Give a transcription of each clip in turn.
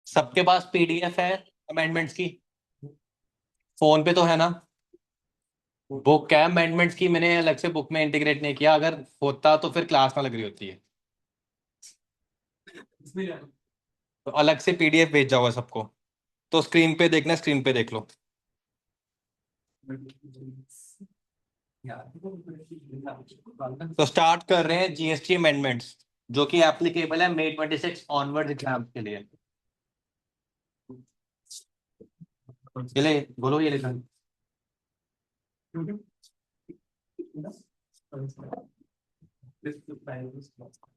सबके पास पीडीएफ है अमेंडमेंट्स की? फोन पे तो है ना? बुक है अमेंडमेंट्स की, मैंने अलग से बुक में इंटीग्रेट नहीं किया। अगर होता तो फिर क्लास में लग रही होती है। तो अलग से पीडीएफ भेजा हुआ है सबको। तो स्क्रीन पे देखना, स्क्रीन पे देख लो। तो स्टार्ट कर रहे हैं जीएसटी अमेंडमेंट्स, जो कि एप्लीकेबल है मई 26 ऑनवर्ड एग्जाम के लिए। ये ले, बोलो ये लेकर।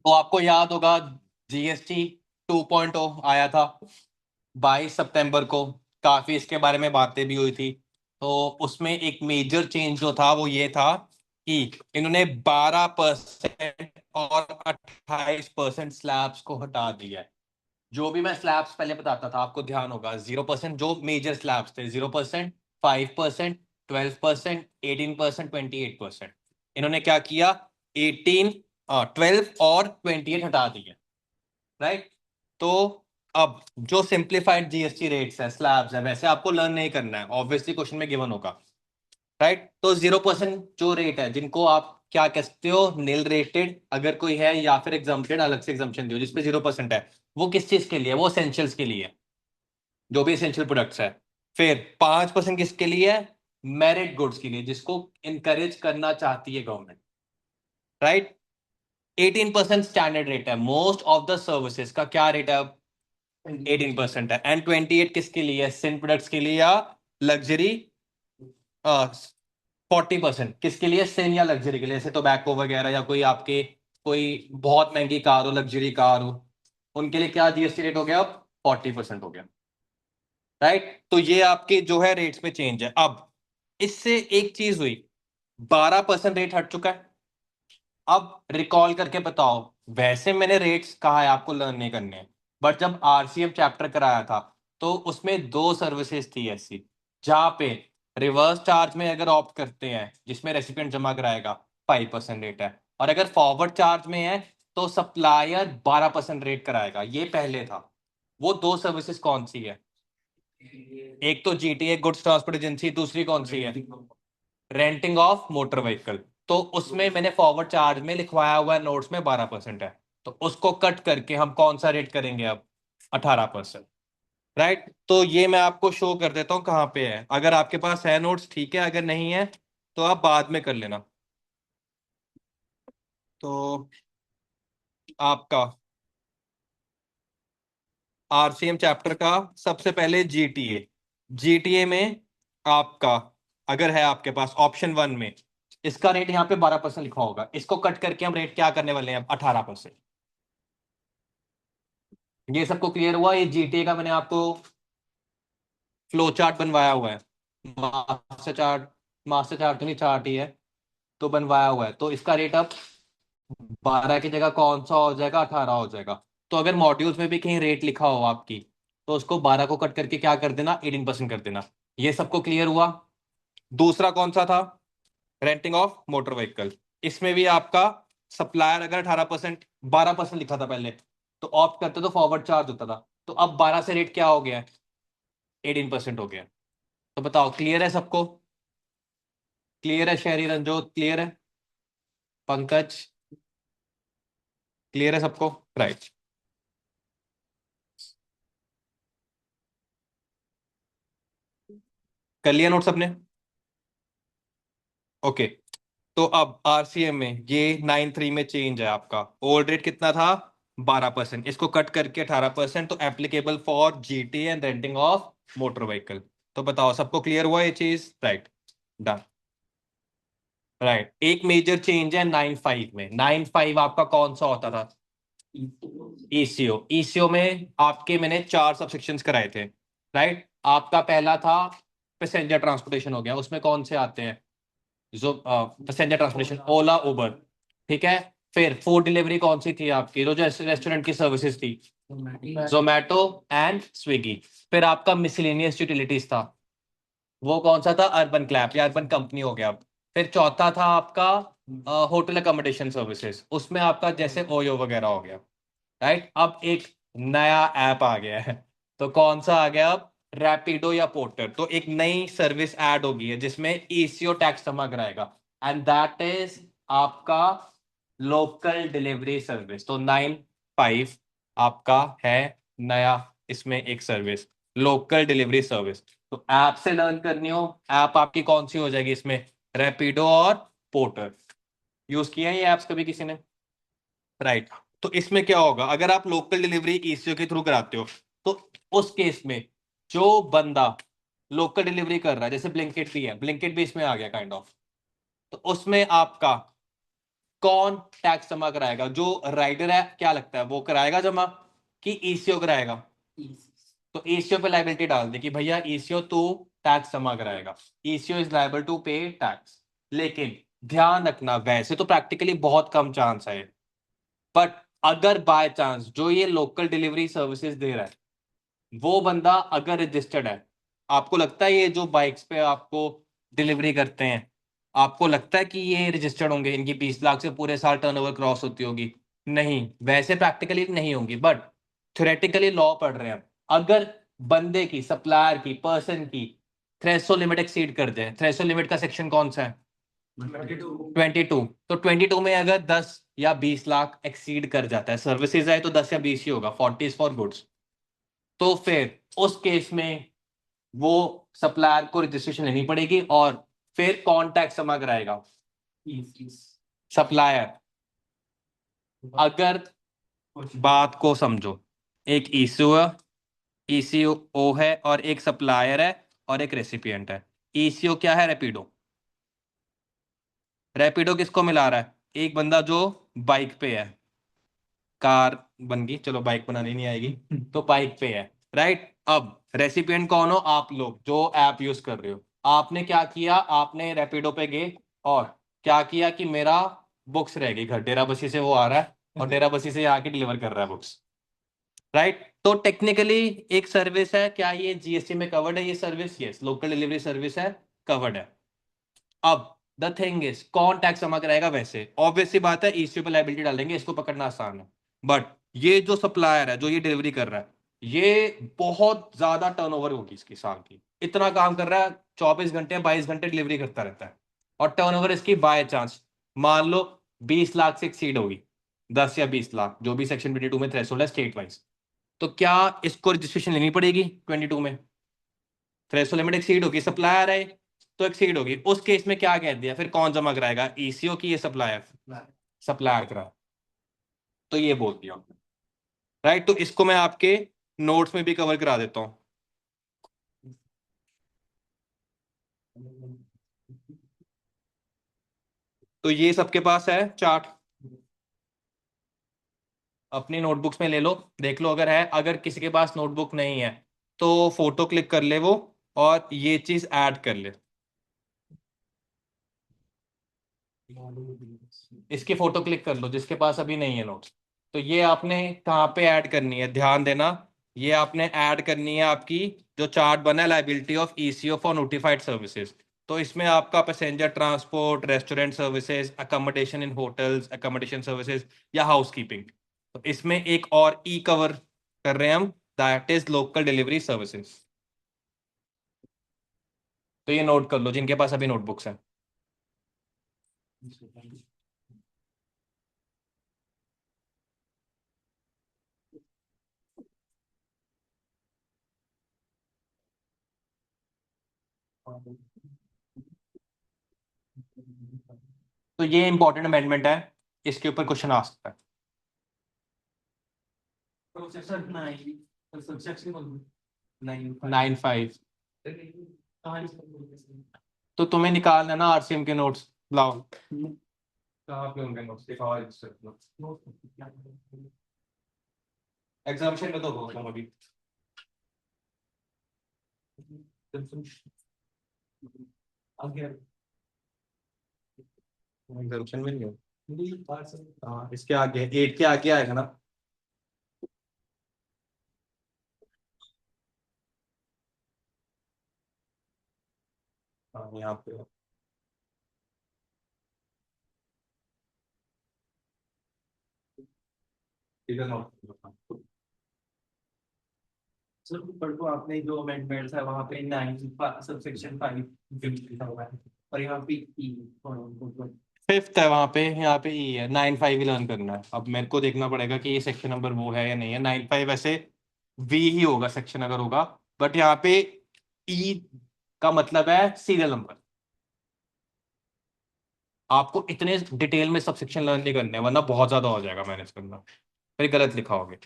तो आपको याद होगा जीएसटी 2.0 आया था 22 सितंबर को। काफी इसके बारे में बातें भी हुई थी। तो उसमें एक मेजर चेंज जो था वो ये था कि इन्होंने 12% और 28% स्लैब्स को हटा दिया है। जो भी मैं स्लैब्स पहले बताता था, आपको ध्यान होगा, 0% जो मेजर स्लैब्स थे, 0%, 5%, 12%, 18%, 28%। इन्होंने क्या किया? 18, 12 और 28 हटा दिए। राइट। तो अब जो सिंप्लीफाइड जीएसटी रेट्स है, स्लैब्स है, वैसे आपको लर्न नहीं करना है, ऑब्वियसली क्वेश्चन में गिवन होगा। राइट। तो 0% जो रेट है, जिनको आप क्या कहते हो, नील रेटेड अगर कोई है, या फिर एग्जाम्प्टेड, अलग से एग्जाम्पशन दियो, जिसपे 0% है, वो किस चीज के लिए? वो एसेंशियल्स के लिए, जो भी एसेंशियल प्रोडक्ट्स है। फिर 5% किसके लिए है? मेरिट गुड्स के लिए, जिसको इनकरेज करना चाहती है गवर्नमेंट। राइट। 18% स्टैंडर्ड रेट है, मोस्ट ऑफ द सर्विसेज का क्या रेट है अब? 18% है। एंड 28 किसके लिए है? सिंथ प्रोडक्ट्स के लिए या लग्जरी? 40% किसके लिए? सिन या लग्जरी के लिए, जैसे टोबैको वगैरह, या कोई आपके कोई बहुत महंगी कार हो, लग्जरी कार हो, उनके लिए क्या जीएसटी रेट हो गया अब? 40% हो गया। राइट। तो ये आपके जो है रेट्स में चेंज है। अब इससे एक चीज हुई, 12% रेट हट चुका है। अब रिकॉल करके बताओ, वैसे मैंने रेट्स कहा है आपको लर्न नहीं करने, बट जब आरसीएम चैप्टर कराया था तो उसमें दो सर्विसेज थी ऐसी, जहां पे रिवर्स चार्ज में अगर ऑप्ट करते हैं, जिसमें रेसिपिएंट जमा कराएगा, 5% रेट है। और अगर फॉरवर्ड चार्ज में है तो सप्लायर 12% रेट कराएगा। ये पहले था। वो दो सर्विसेज कौन सी है? एक तो जीटीए गुड्स ट्रांसपोर्ट एजेंसी, दूसरी कौन सी है? Renting of motor vehicle. तो उसमें मैंने फॉरवर्ड चार्ज में लिखवाया हुआ है नोट्स में 12% है। तो उसको कट करके हम कौन सा रेट करेंगे अब? 18%। राइट। तो ये मैं आपको शो कर देता हूँ कहाँ पे है। अगर आपके पास है नोट्स ठीक है, अगर नहीं है तो आप बाद में कर लेना। तो आपका आरसीएम चैप्टर का सबसे पहले जीटीए। जीटीए में आपका, अगर है आपके पास ऑप्शन 1 में, इसका रेट यहाँ पे 12% लिखा होगा। इसको कट करके हम रेट क्या करने वाले हैं अब? 18%। ये सबको क्लियर हुआ? ये जीटीए का मैंने आपको फ्लो चार्ट बनवाया हुआ है। मास्टर चार्ट, मास्टर चार्ट तो नहीं, चार्ट ही है। तो बनवाया हुआ है। तो इसका रेट अब 12 की जगह कौन सा हो जाएगा? 18 हो जाएगा। तो अगर मॉड्यूल्स में भी कहीं रेट लिखा हो आपकी, तो उसको 12 को कट करके क्या कर देना? 18% कर देना। ये सबको क्लियर हुआ? दूसरा कौन सा था? Renting of motor vehicle. इसमें भी आपका सप्लायर अगर 18%, 12% लिखा था पहले, तो ऑप्ट करते तो फॉरवर्ड चार्ज होता था। तो अब 12 से रेट क्या हो गया है? 18% हो गया। तो बताओ, क्लियर है सबको? क्लियर है? शहरी रंजोत क्लियर है? पंकज क्लियर है सबको? राइट। कर लिया नोट सबने? ओके। तो अब आरसीएम में ये 9(3) में चेंज है आपका। ओल्ड रेट कितना था? 12%। इसको कट करके 18%। तो applicable for GT and renting of motor vehicle. तो बताओ, सबको क्लियर हुआ ये चीज? राइट। डन। राइट। एक मेजर चेंज है 9(5) में। 9(5) आपका कौन सा होता था? ईसीओ। ईसीओ में आपके मैंने 4 सबसेक्शंस कराए थे। राइट। आपका पहला था पैसेंजर ट्रांसपोर्टेशन, हो गया। उसमें कौन से आते हैं? जो पैसेंजर ट्रांसपोर्टेशन, ओला, उबर। ठीक है। फिर फूड डिलीवरी कौन सी थी आपकी? जो रेस्टोरेंट की सर्विसेज थी, जोमेटो एंड स्विगी। फिर आपका मिसलेनियस यूटिलिटीज था, वो कौन सा था? अर्बन क्लैप या अर्बन कंपनी हो गया। फिर चौथा था आपका होटल अकोमोडेशन सर्विसेज, उसमें आपका जैसे ओयो वगैरह हो गया। राइट। अब एक नया ऐप आ गया है। तो कौन सा आ गया अब? रैपिडो या पोर्टर। तो एक नई सर्विस ऐड होगी है जिसमें ईसीओ टैक्स जमा कराएगा, एंड दैट इज आपका लोकल डिलीवरी सर्विस। तो 9 5 आपका है नया इसमें एक सर्विस, लोकल डिलीवरी सर्विस। तो ऐप से लर्न करनी हो, ऐप आपकी कौन सी हो जाएगी इसमें? रैपिडो और पोर्टर। यूज किया है ये एप्स कभी किसी ने? राइट। तो इसमें क्या होगा, अगर आप लोकल डिलीवरी ईसीओ के थ्रू कराते हो, तो उस केस में जो बंदा लोकल डिलीवरी कर रहा है, जैसे ब्लिंकिट भी है, ब्लिंकिट भी इसमें आ गया काइंड ऑफ, तो उसमें आपका कौन टैक्स जमा कराएगा? जो राइडर है, क्या लगता है वो कराएगा जमा कि ईसीओ कराएगा? तो ईसीओ पे लाइबिलिटी डाल दे कि भैया ईसीओ तू टैक्स जमा कराएगा, eco is liable to pay tax. लेकिन ध्यान रखना, वैसे तो प्रैक्टिकली बहुत कम चांस है, बट अगर बाय चांस जो ये लोकल डिलीवरी सर्विसेज दे रहा है वो बंदा अगर रजिस्टर्ड है, आपको लगता है ये जो बाइक्स पे आपको डिलीवरी करते हैं, आपको लगता है कि ये रजिस्टर्ड होंगे, इनकी 20 लाख से पूरे साल टर्नओवर क्रॉस होती होगी? नहीं, वैसे प्रैक्टिकली नहीं होंगी, बट थ्योरेटिकली लॉ पढ़ रहे हैं। अगर बंदे की, सप्लायर की, पर्सन की थ्रेशोल्ड लिमिट एक्सीड कर जाए, थ्रेशोल्ड लिमिट का सेक्शन कौन सा है? 22। तो 22 में अगर 10 या 20 लाख एक्सीड कर जाता है, सर्विसेज है तो 10 या 20 ही होगा, 40 इज फॉर गुड्स। तो फिर उस केस में वो सप्लायर को रजिस्ट्रेशन लेनी पड़ेगी, और फिर कौन टैक्स जमा कराएगा? सप्लायर। अगर बात को समझो, एक ईसीओ ईसीओ है और एक सप्लायर है और एक रेसिपिएंट है। ईसीओ क्या है? रैपिडो। रैपिडो किसको मिला रहा है? एक बंदा जो बाइक पे है, कार बन गई, चलो बाइक बनानी नहीं आएगी, तो बाइक पे है। राइट। अब रेसिपिएंट कौन हो? आप लोग जो ऐप यूज कर रहे हो। आपने क्या किया, आपने रैपिडो पे गए और क्या किया कि मेरा बुक्स रह गई घर, डेरा बसी से वो आ रहा है और डेरा बसी से आके डिलीवर कर रहा है बुक्स। राइट। तो टेक्निकली एक सर्विस है, क्या ये जीएसटी में कवर्ड है ये service? Yes, local delivery service है, कवर्ड है। अब द थिंग इज, कौन टैक्स जमा कराएगा? वैसे ऑब्वियस सी बात है, ईसीओ पे लाइबिलिटी डालेंगे, इसको पकड़ना आसान है। बट ये जो सप्लायर है जो ये डिलीवरी कर रहा है, ये बहुत ज्यादा टर्नओवर होगी इसकी साल की, इतना काम कर रहा है, 24 घंटे 22 घंटे डिलीवरी करता रहता है, और टर्नओवर इसकी बाय चांस मान लो 20 लाख से एक्सीड होगी, 10 या 20 लाख, जो भी सेक्शन 22 में थ्रेशोल्ड है स्टेट वाइज, तो क्या इसको रजिस्ट्रेशन लेनी पड़ेगी? 22 में थ्रेशोल्ड लिमिट एक्सीड होगी, सप्लायर है तो एक्सीड होगी, उस केस में क्या कह दिया, फिर कौन जमा कराएगा? ईसीओ की ये सप्लायर? सप्लायर करा। तो ये बोल दिया। राइट। तो इसको मैं आपके नोट्स में भी कवर करा देता हूं। तो ये सबके पास है चार्ट, अपनी नोटबुक्स में ले लो, देख लो अगर है, अगर किसी के पास नोटबुक नहीं है तो फोटो क्लिक कर ले वो, और ये चीज ऐड कर ले, इसकी फोटो क्लिक कर लो जिसके पास अभी नहीं है नोट्स। तो ये आपने कहाँ पे ऐड करनी है, ध्यान देना, ये आपने ऐड करनी है आपकी जो चार्ट बना है, liability of eco for notified services. तो इसमें आपका passenger transport, restaurant services, accommodation इन होटल्स, अकोमोडेशन सर्विसेज, या हाउसकीपिंग। तो इसमें एक और ई कवर कर रहे हैं हम, that is local delivery services. तो ये नोट कर लो जिनके पास अभी नोटबुक्स हैं। तो ये इंपॉर्टेंट अमेंडमेंट है, इसके ऊपर क्वेश्चन आ सकता है। 9 5। तो तुम्हें निकालना है ना आरसीएम के नोट्स, लाओ। कहाँ पे होंगे नोट्स, दिखाओ एग्जामिनेशन में तो हो तुम अभी। एग्जामिनेशन में नहीं हो। हाँ, इसके आगे 8 के आगे आएगा ना। हाँ, यहाँ पे इधर नोट। सर ऊपर को आपने जो अमेंडमेंट है वहां पे 9 सबसेक्शन 5 लिखा हुआ है और यहाँ पे ई। फिफ्थ है वहां पे, यहाँ पे ई है। 9 5 ही लर्न करना है। अब मेरे को देखना पड़ेगा कि ये सेक्शन नंबर वो है या नहीं है। 9 5 वैसे वी ही होगा सेक्शन अगर होगा, बट यहाँ पे ई का मतलब है सीरियल नंबर। आपको इतने डिटेल में सब सेक्शन लर्न नहीं करने हैं, वरना बहुत ज्यादा हो जाएगा मैनेज करना, फिर गलत लिखा होगे।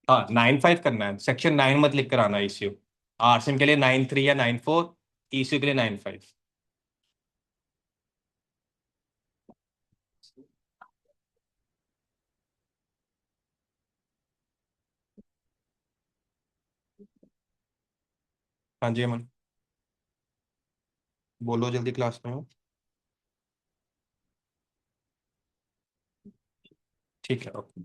हाँ 9 5 करना है, सेक्शन 9 मत लिख कर आना ईसीयू। आरसीएम के लिए 9 3 या 9 4, ईसीयू के लिए 9 5। हाँ जी अमन, बोलो जल्दी, क्लास में हो। ठीक है ओके।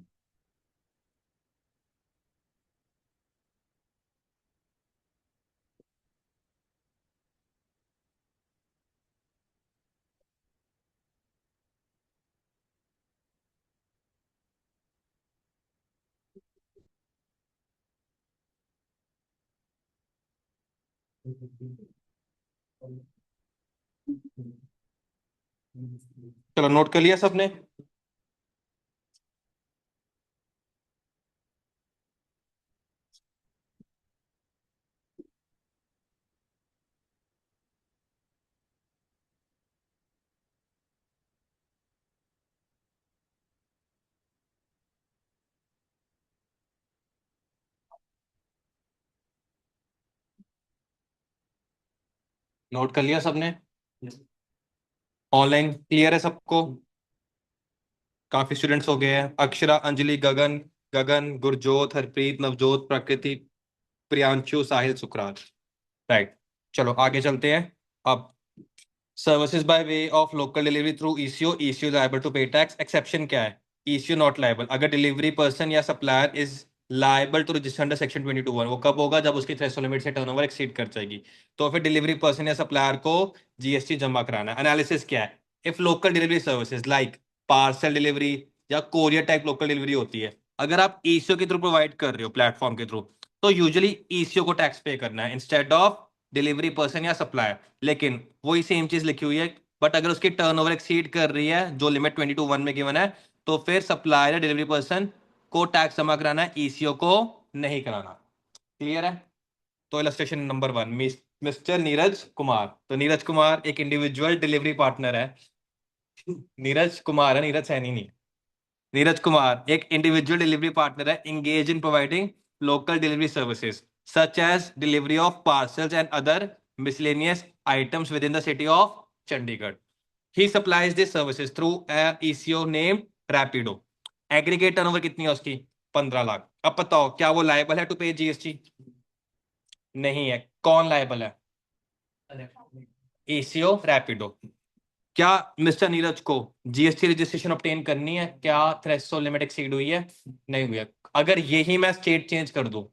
चलो नोट कर लिया सबने। नोट कर लिया सबने। ऑनलाइन क्लियर है सबको? काफी स्टूडेंट्स हो गए हैं। अक्षरा, अंजलि, गगन, गगन, गुरजोत, हरप्रीत, नवजोत, प्रकृति, प्रियांशु, साहिल, सुकरात। राइट। चलो आगे चलते हैं। अब services by way of local delivery through ECO, ECO liable to pay tax. Exception क्या है? ईसीओ नॉट लायबल अगर डिलीवरी पर्सन या supplier is liable to register under section 22(1)। वो कब होगा? जब उसकी थ्रेशोल्ड लिमिट से टर्नओवर एक्सीड कर जाएगी, तो फिर डिलीवरी पर्सन या सप्लायर को जीएसटी जमा कराना है। एनालिसिस क्या है? If local delivery services like parcel delivery या कोरियर टाइप लोकल डिलीवरी होती है, अगर आप ईसीओ के थ्रू प्रोवाइड कर रहे हो प्लेटफॉर्म के थ्रू, तो यूजुअली ईसीओ को टैक्स पे करना है इंस्टेड ऑफ डिलीवरी पर्सन या सप्लायर। लेकिन वही सेम चीज लिखी हुई है, बट अगर उसकी टर्नओवर एक्सीड कर रही है जो लिमिट 22(1) में गिवन है, तो फिर सप्लायर या डिलीवरी पर्सन को टैक्स जमा कराना है, ईसीओ को नहीं कराना। क्लियर है? तो illustration number 1, mister Neeraj Kumar. तो नीरज कुमार एक इंडिविजुअल डिलीवरी पार्टनर है। नीरज कुमार है, नीरज सैनी नहीं। नीरज कुमार एक इंडिविजुअल डिलीवरी पार्टनर है, engaged in providing local delivery services such as delivery of parcels and other miscellaneous items within the city of Chandigarh. He supplies these services through a ECO named Rapido. Aggregate turnover कितनी है उसकी? 15 लाख। अब बताओ क्या वो liable है to pay GST? नहीं है। कौन लायबल है? ECO रैपिडो। क्या मिस्टर नीरज को जीएसटी रजिस्ट्रेशन ऑब्टेन करनी है? क्या थ्रेशोल्ड लिमिट एक्सीड हुई है? नहीं हुई है। अगर यही मैं स्टेट चेंज कर दूं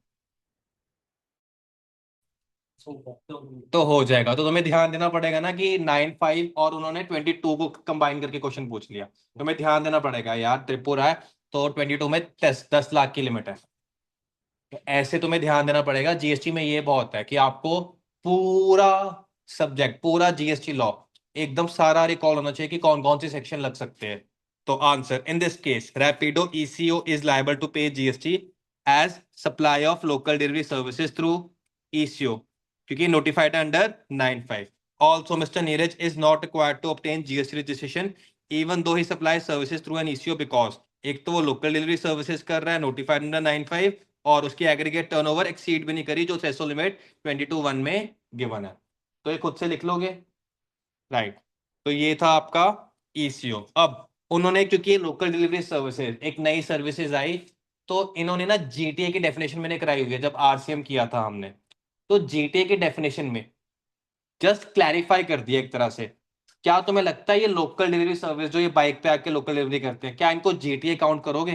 तो हो जाएगा। तो तुम्हें ध्यान देना पड़ेगा ना कि 9 5 और उन्होंने 22 को कंबाइन करके क्वेश्चन पूछ लिया। तुम्हें ध्यान देना पड़ेगा यार, त्रिपुरा है तो 22 में 10 10 लाख की लिमिट है। तो ऐसे तुम्हें ध्यान देना पड़ेगा। जीएसटी में ये बहुत है कि आपको पूरा सब्जेक्ट, पूरा जीएसटी लॉ एकदम सारा रिकॉल होना चाहिए कि कौन कौन से सेक्शन लग सकते हैं। तो answer in this case, Rapido ECO is liable to pay GST as supply of local delivery services through ECO, क्योंकि notified under 9 5। Also mister Neeraj is not required to obtain GST registration even though he supply services through an ECO, because एक तो वो local delivery services कर रहा है notified under 9 5, और उसकी aggregate turnover exceed भी नहीं करी जो थ्रेशोल्ड लिमिट 22(1) में गिवन है। तो ये खुद से लिख लोगे। राइट। तो ये था आपका ईसीओ। अब उन्होंने, क्योंकि लोकल डिलीवरी सर्विसेज एक नई सर्विसेज आई, तो इन्होंने ना जीटीए की डेफिनेशन मैंने कराई हुई है जब आरसीएम किया था हमने। तो जीटीए की डेफिनेशन में जस्ट क्लैरिफाई कर दिया एक तरह से। क्या तुम्हें लगता है ये लोकल डिलीवरी सर्विस जो ये बाइक पे आके लोकल डिलीवरी करते हैं, क्या इनको जीटीए काउंट करोगे?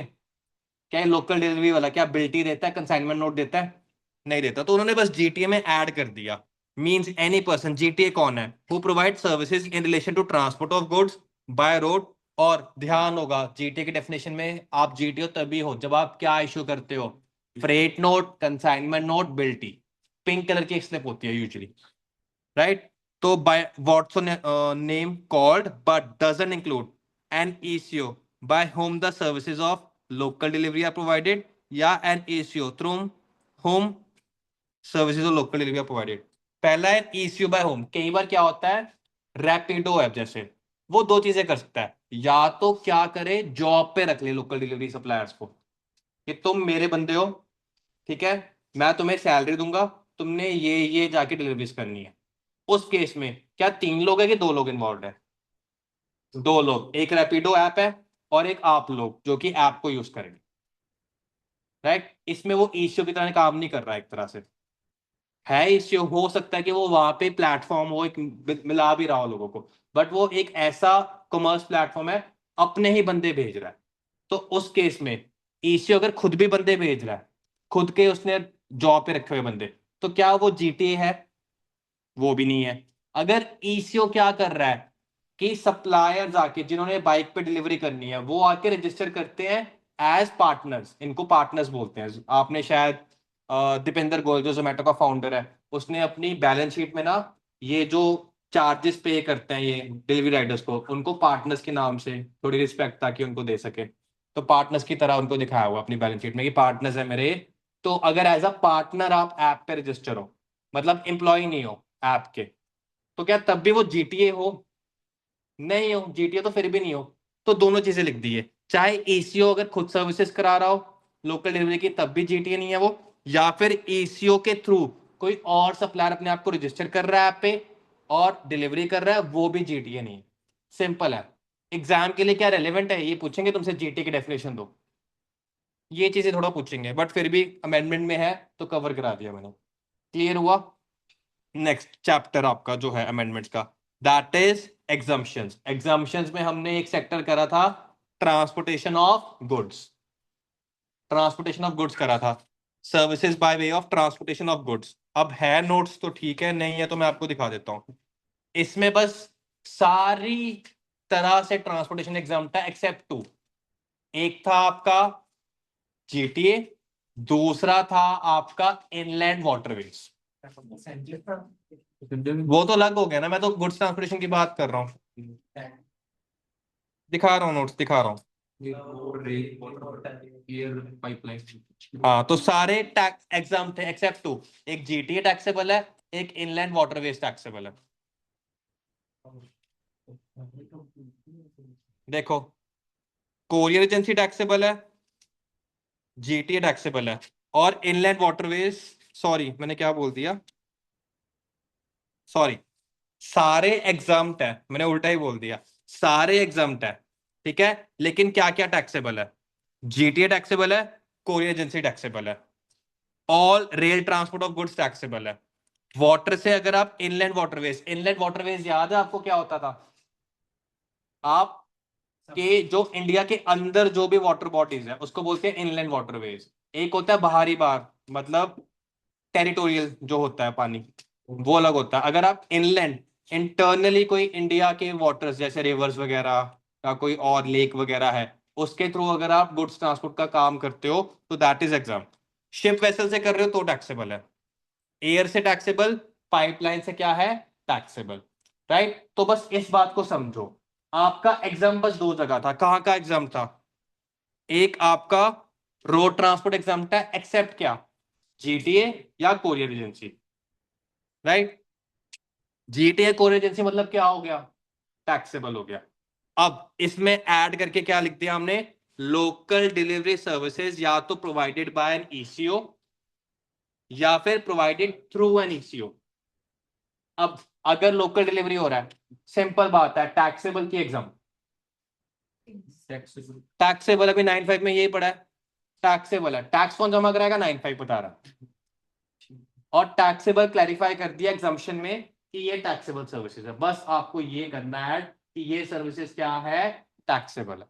क्या ये लोकल डिलीवरी वाला क्या बिल्टी देता है, कंसाइनमेंट नोट देता है? नहीं देता। तो उन्होंने बस जीटीए में ऐड कर दिया। मींस एनी पर्सन, जीटीए कौन है? Who provide services in relation to transport of goods by road. और ध्यान होगा जीटीए की डेफिनेशन में आप जीटीए तभी हो जब आप क्या इश्यू करते हो? फ्रेट नोट, कंसाइनमेंट नोट, बिल्टी, पिंक कलर की स्लिप होती है यूजुअली, राइट? तो by what's name called but doesn't include an ECO by whom the services of local delivery are provided, या an ECO through whom services of local delivery are provided. पहला है eco by home. कई बार क्या होता है, Rapido app जैसे, वो दो चीजें कर सकता है, या तो क्या करे, जॉब पे रख ले लोकल डिलीवरी सप्लायर्स को कि तुम मेरे बंदे हो, ठीक है, मैं तुम्हें सैलरी दूंगा, तुमने ये जाके डिलीवरीज करनी है। उस केस में क्या 3 लोग है कि 2 लोग इन्वॉल्व है? 2 लोग, एक रैपिडो ऐप है और एक आप लोग जो कि ऐप को यूज करेंगे, राइट? इसमें वो ईसीओ की तरह काम नहीं कर रहा है, एक तरह से है ईसीओ, हो सकता है कि वो वहां पे प्लेटफॉर्म हो, एक मिला भी रहा हो लोगों को, बट वो एक ऐसा कॉमर्स प्लेटफॉर्म है, अपने ही बंदे भेज रहा है। तो उस केस में ईसीओ अगर खुद भी बंदे भेज रहा है, खुद के उसने जॉब पे रखे हुए बंदे, तो क्या वो जीटीए है? वो भी नहीं है। अगर ईसीओ क्या कर रहा है कि सप्लायर्स आके जिन्होंने बाइक पे डिलीवरी करनी है वो आके रजिस्टर करते हैं एज पार्टनर्स, इनको पार्टनर्स बोलते हैं। आपने शायद दीपेंद्र गोयल जो जोमेटो का फाउंडर है, उसने अपनी बैलेंस शीट में ना ये जो चार्जेस पे करते हैं ये डिलीवरी राइडर्स को, उनको पार्टनर्स के नाम से थोड़ी रिस्पेक्ट ताकि उनको दे सके, तो पार्टनर्स की तरह उनको दिखाया हुआ अपनी बैलेंस शीट में कि पार्टनर्स है मेरे। तो अगर एज अ पार्टनर आप ऐप पे रजिस्टर हो, मतलब एम्प्लॉय नहीं हो ऐप के, तो क्या तब भी वो जीटीए हो? नहीं हो जीटीए तो फिर भी नहीं हो। तो दोनों चीजें लिख दी है, चाहे एसीओ अगर खुद सर्विसेज करा रहा हो लोकल डिलीवरी की तब भी जीटीए नहीं है वो, या फिर एसीओ के थ्रू कोई और सप्लायर अपने आप को रजिस्टर कर रहा है ऐप पे और डिलीवरी कर रहा है, वो भी जीटीए नहीं है। सिंपल है। एग्जाम के लिए क्या रेलेवेंट है, ये पूछेंगे तुमसे जीटीए की डेफिनेशन दो, ये चीजें थोड़ा पूछेंगे, बट फिर भी अमेंडमेंट में है तो कवर करा दिया मैंने। क्लियर हुआ? नेक्स्ट चैप्टर आपका जो है अमेंडमेंट्स का, दैट इज एग्जम्पशंस। एग्जम्पशंस में हमने एक सेक्टर करा था transportation of goods, transportation of goods करा था, services by way of transportation of goods. अब है नोट्स तो ठीक है, नहीं है तो मैं आपको दिखा देता हूं। इसमें बस सारी तरह से ट्रांसपोर्टेशन एग्जाम था एक्सेप्ट टू। एक था आपका जीटीए, दूसरा था आपका इनलैंड वाटरवेज। वो तो अलग हो गया ना, मैं तो गुड्स ट्रांसपोर्टेशन की बात कर रहा हूँ। दिखा रहा हूँ नोट्स दिखा रहा हूँ। हाँ, तो सारे टैक्स एग्जाम थे एक्सेप्ट टू, एक जीटीए टैक्सेबल है, एक इनलैंड वाटरवेज टैक्सेबल है। देखो, कोरियर एजेंसी टैक्सेबल है, जीटीए टैक्सेबल है, और इनलैंड वाटरवेज, सॉरी मैंने क्या बोल दिया, सॉरी, सारे एग्जाम्प्ट है, मैंने उल्टा ही बोल दिया, सारे एग्जाम्प्ट है, ठीक है। लेकिन क्या क्या टैक्सेबल है? जीटीए टैक्सेबल है, कोरियर एजेंसी टैक्सेबल है, all rail transport of goods taxable है। वाटर से अगर आप इनलैंड वाटरवेज, इनलैंड वाटरवेज याद है आपको क्या होता था? आप के जो इंडिया के अंदर जो भी वाटर बॉडीज है उसको बोलते हैं इनलैंड वाटरवेज। एक होता है बाहरी बार, मतलब टेरिटोरियल जो होता है पानी, वो अलग होता है। अगर आप इनलैंड, इंटरनली कोई इंडिया के वाटर्स जैसे रिवर्स वगैरह या कोई और लेक वगैरह है, उसके थ्रू अगर आप गुड्स ट्रांसपोर्ट का काम करते हो तो that is exam. Ship vessel से कर रहे हो तो टैक्सेबल है, एयर से टैक्सेबल, पाइपलाइन से क्या है, टैक्सेबल, राइट? तो बस इस बात को समझो, आपका एग्जाम बस दो जगह था। कहाँ का एग्जाम था? एक आपका रोड ट्रांसपोर्ट एग्जाम था एक्सेप्ट क्या, जीटीए या courier agency, right? GTA courier agency मतलब क्या हो गया, टैक्सेबल हो गया। अब इसमें ऐड करके क्या लिख दिया हमने, लोकल डिलीवरी सर्विसेज या तो प्रोवाइडेड बाय एन ईसीओ या फिर प्रोवाइडेड थ्रू एन ईसीओ। अब अगर लोकल डिलीवरी हो रहा है, सिंपल बात है, टैक्सेबल की एग्जाम, टैक्सेबल अभी 9(5) में यही पड़ा है, टैक्सेबल है, टैक्स कौन जमा कराएगा, 9(5) बता रहा। और टैक्सेबल क्लैरिफाई कर दिया एग्जाम्पशन में कि ये टैक्सेबल सर्विसेज है, बस आपको ये करना है कि ये सर्विसेज क्या है, टैक्सेबल है।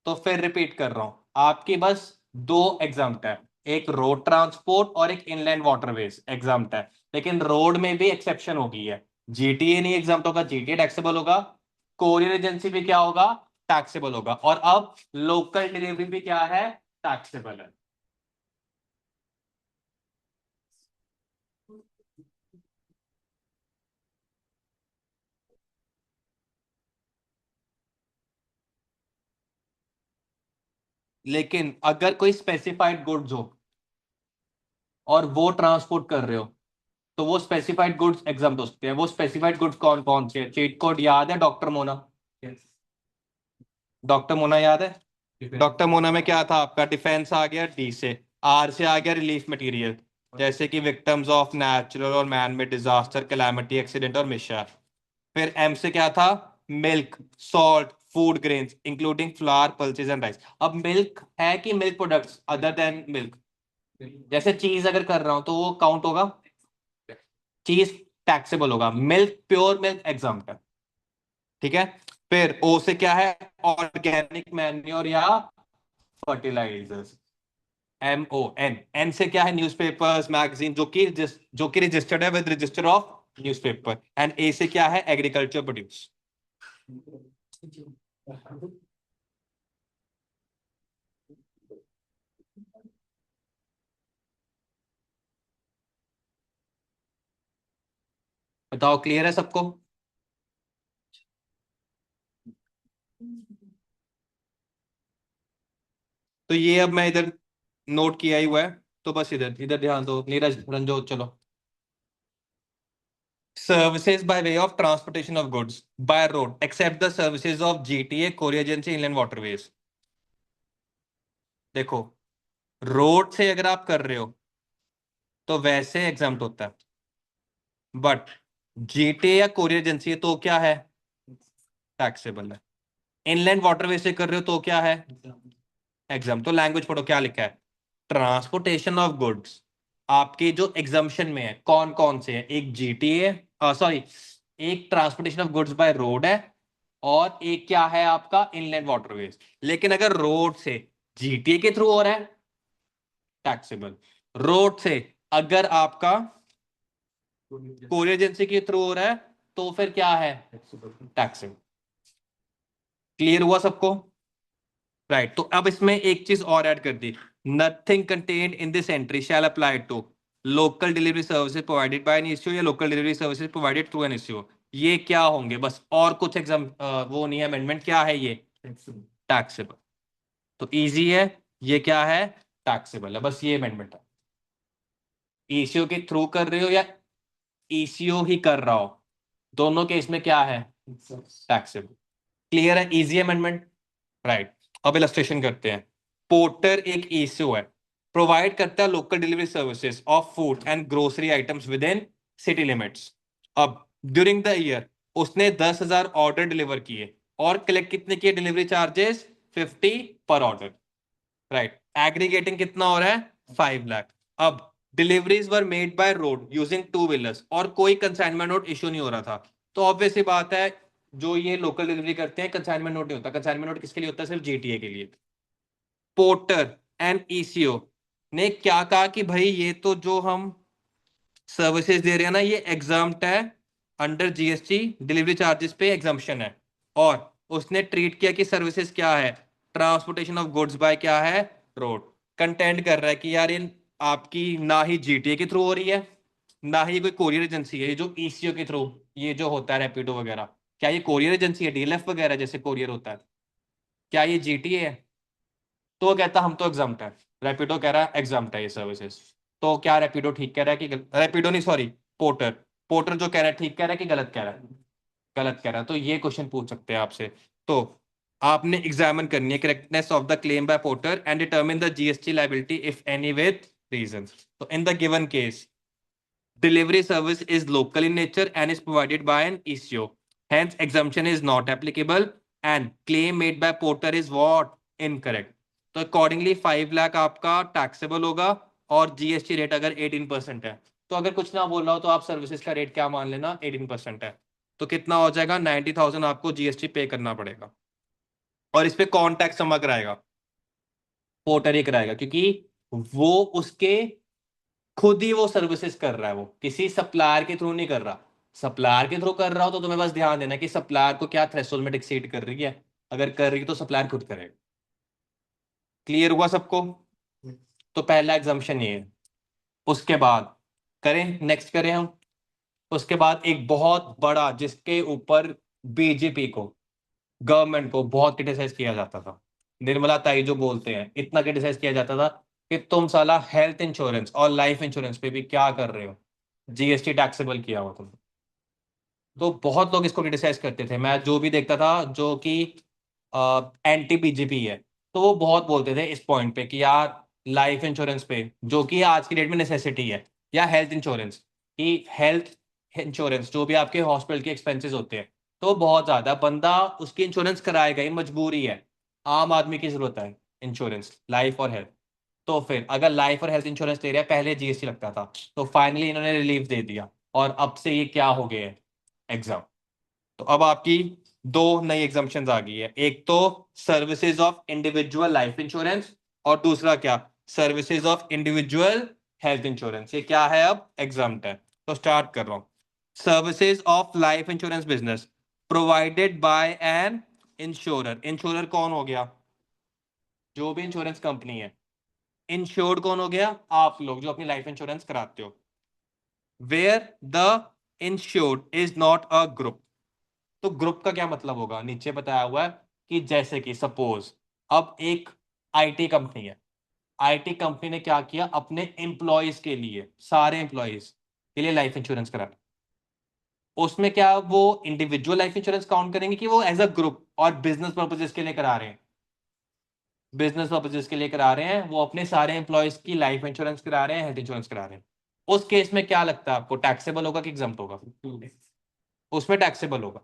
तो फिर रिपीट कर रहा हूं, आपकी बस दो एग्जाम्प्ट है, एक रोड ट्रांसपोर्ट और एक इनलैंड वाटरवेज एग्जाम्प्ट है, लेकिन रोड में भी एक्सेप्शन होगी है। जीटीए नहीं एग्जाम्प्ट होगा, जीटीए टैक्सेबल होगा, कोरियर एजेंसी भी क्या होगा, टैक्सेबल होगा। और अब लोकल डिलीवरी भी क्या है, टैक्सेबल है। लेकिन अगर कोई स्पेसिफाइड गुड्स हो और वो ट्रांसपोर्ट कर रहे हो, तो वो स्पेसिफाइड गुड्स एग्जाम्प्ट हो सकते हैं। वो स्पेसिफाइड गुड्स कौन कौन से हैं? चीट कोड याद है डॉक्टर मोना? डॉक्टर मोना याद है? डॉक्टर मोना में क्या था आपका? डिफेंस आ गया, डी से। आर से आ गया रिलीफ मटेरियल, जैसे कि विक्टिम्स ऑफ नेचुरल और man made disaster, calamity, accident और मिसहैप। फिर एम से क्या था? Milk, salt, food grains including flower, pulses and rice. अब मिल्क है कि milk products other than milk? जैसे चीज अगर कर रहा हूं तो वो काउंट होगा? चीज टैक्सेबल होगा, मिल्क, प्योर मिल्क एग्जाम्प्ट है। ठीक है। फिर ओ से क्या है? ऑर्गेनिक मैन्योर या fertilisers. M O N, N से क्या है? न्यूज़पेपर्स, मैगजीन, जो कि रजिस्टर्ड है with register of newspaper. And A से क्या है? Agriculture produce. बताओ, क्लियर है सबको? तो ये अब मैं इधर नोट किया ही हुआ है, तो बस इधर इधर ध्यान दो। नीरज, रंजोत, चलो। Services by way of transportation of goods by road, except the services of GTA, Courier Agency, Inland Waterways। देखो, रोड से अगर आप कर रहे हो तो वैसे एग्जाम्प्ट होता है, बट जीटीए या कोरियर एजेंसी है तो क्या है? टैक्सेबल है। इनलैंड वाटरवे से कर रहे हो तो क्या है? एग्जाम। तो लैंग्वेज पढ़ो, क्या लिखा है? Transportation of goods. आपके जो एग्जाम्शन में है कौन कौन से हैं? एक जीटीए, सॉरी, एक transportation of goods by road है, और एक क्या है आपका? Inland waterways. लेकिन अगर रोड से जीटीए के थ्रू हो रहा है, टैक्सेबल। रोड से अगर आपका कोरियर एजेंसी के थ्रू हो रहा है तो फिर क्या है? टैक्सेबल। क्लियर हुआ सबको? राइट। तो अब इसमें एक चीज और ऐड कर दी। Nothing contained in this entry shall apply to local delivery services provided by an ECO या local delivery services provided through an ECO. ये क्या होंगे? बस और कुछ एग्जाम वो नहीं है, अमेंडमेंट क्या है ये? टैक्सेबल। तो इजी है, ये क्या है? टैक्सेबल है, बस ये अमेंडमेंट है। ईसीओ के थ्रू कर रहे हो या ईसीओ ही कर रहा हो, दोनों केस में क्या है? टैक्सेबल। क्लियर है? Easy amendment. राइट। अब इलस्ट्रेशन करते हैं। पोर्टर एक ईसीओ है, प्रोवाइड करता है local delivery services of food and grocery items with in city limits. अब ड्यूरिंग द ईयर उसने 10,000 ऑर्डर डिलीवर किए और कलेक्ट कितने किए डिलीवरी चार्जेस? 50 पर ऑर्डर। राइट। एग्रीगेटिंग कितना हो रहा है? 5 लाख। अब deliveries were made by road using two wheelers और कोई कंसाइनमेंट नोट इशू नहीं हो रहा था, तो ऑब्वियस सी बात है जो ये लोकल डिलीवरी करते हैं कंसाइनमेंट नोट नहीं होता। कंसाइनमेंट नोट किसके लिए होता है? सिर्फ जीटीए के लिए। पोर्टर एंड ईसीओ ने क्या कहा कि भाई ये तो जो हम सर्विसेज दे रहे हैं ना, ये एग्जाम्प्ट है अंडर जीएसटी, डिलीवरी चार्जेस पे एग्जाम्पशन है। और उसने ट्रीट किया कि सर्विसेज क्या है? ट्रांसपोर्टेशन ऑफ गुड्स बाय क्या है? रोड। कंटेंट कर रहा है कि यार इन आपकी ना ही जीटीए के थ्रू हो रही है, ना ही कोई कोरियर एजेंसी है। ये जो ईसीओ के थ्रू ये जो होता है रैपिडो वगैरह, क्या ये कोरियर एजेंसी है? डीएलएफ वगैरह जैसे कोरियर होता है, क्या ये जीटीए है? तो वो कहता हम तो एग्जाम्प्ट है। रैपिडो कह रहा है एग्जाम्प्ट है ये सर्विसेज। तो क्या रैपिडो ठीक कह रहा है कि रैपिडो नहीं, सॉरी, पोर्टर। पोर्टर जो कह रहा है ठीक कह रहा है कि गलत कह रहा है? गलत कह रहा है। तो ये क्वेश्चन पूछ सकते हैं आपसे। तो आपने एग्जामिन करनी है correctness of the claim by Porter and determine the GST liability if any with reason. तो in the given case delivery service is local in nature and is provided by an ECO. Hence, exemption is not applicable and claim made by porter is what? Incorrect. तो accordingly 5 lakh आपका taxable होगा, और GST rate अगर 18% है, तो अगर कुछ ना बोल रहा हो तो आप सर्विसेज का रेट क्या मान लेना? 18% है। तो कितना हो जाएगा? 90,000 आपको जीएसटी पे करना पड़ेगा। और इस पे कौन टैक्स जमा कराएगा? पोर्टर ही कराएगा, क्योंकि वो उसके खुद ही वो सर्विसेज कर रहा है, वो किसी सप्लायर के थ्रू नहीं कर रहा। सप्लायर के थ्रू कर रहा हो तो तुम्हें बस ध्यान देना कि सप्लायर को क्या थ्रेशोल्ड में एक्सीड कर रही है। अगर कर रही है तो सप्लायर खुद करेगा। क्लियर हुआ सबको? तो पहला एग्जाम्पशन ये है। उसके बाद करें, नेक्स्ट करें हम। उसके बाद एक बहुत बड़ा जिसके ऊपर बीजेपी को, गवर्नमेंट को बहुत क्रिटिसाइज किया जाता था, निर्मला ताई जो बोलते हैं, इतना क्रिटिसाइज किया जाता था कि तुम साला हेल्थ इंश्योरेंस और लाइफ इंश्योरेंस पे भी क्या कर रहे हो, जीएसटी टैक्सेबल किया हुआ तुम। तो बहुत लोग इसको क्रिटिसाइज करते थे, मैं जो भी देखता था जो कि एंटी बीजेपी है, तो वो बहुत बोलते थे इस पॉइंट पे कि यार लाइफ इंश्योरेंस पे, जो कि आज की डेट में नेसेसिटी है, या हेल्थ इंश्योरेंस, कि हेल्थ इंश्योरेंस जो भी आपके हॉस्पिटल के एक्सपेंसेस होते हैं, तो बहुत ज्यादा बंदा उसकी इंश्योरेंस कराएगा ही, मजबूरी है, आम आदमी की जरूरत है इंश्योरेंस लाइफ और हेल्थ। तो फिर अगर लाइफ और हेल्थ इंश्योरेंस ले रहा है, पहले जीएसटी लगता था, तो फाइनली इन्होंने रिलीफ दे दिया, और अब से ये क्या हो गए, एग्जाम। तो अब आपकी दो नई एग्जाम्पशन आ गई है, एक तो services of individual life insurance, और दूसरा क्या, services of individual health insurance. ये क्या है, अब एग्जाम्प्ट है। तो स्टार्ट कर रहा हूं। Services of life insurance business provided by an insurer. Insurer कौन हो गया, जो भी इंश्योरेंस कंपनी है। इंश्योर्ड कौन हो गया, आप लोग जो अपनी लाइफ इंश्योरेंस कराते हो। Where the insured is not a group. तो ग्रुप का क्या मतलब होगा, नीचे बताया हुआ है कि जैसे कि सपोज अब एक आईटी कंपनी है, आईटी कंपनी ने क्या किया, अपने एम्प्लॉयज के लिए, सारे एम्प्लॉयज के लिए लाइफ इंश्योरेंस करा। उसमें क्या वो इंडिविजुअल लाइफ इंश्योरेंस काउंट करेंगे कि वो एज अ ग्रुप और बिजनेस पर्पजेस के लिए करा रहे हैं, बिजनेस पर्पजेस के लिए करा रहे हैं, वो अपने सारे एम्प्लॉयज की लाइफ इंश्योरेंस करा रहे हैं, हेल्थ इंश्योरेंस करा रहे हैं। उस केस में क्या लगता है आपको, टैक्सेबल होगा कि एग्जम्प्ट होगा? उसमें टैक्सेबल होगा,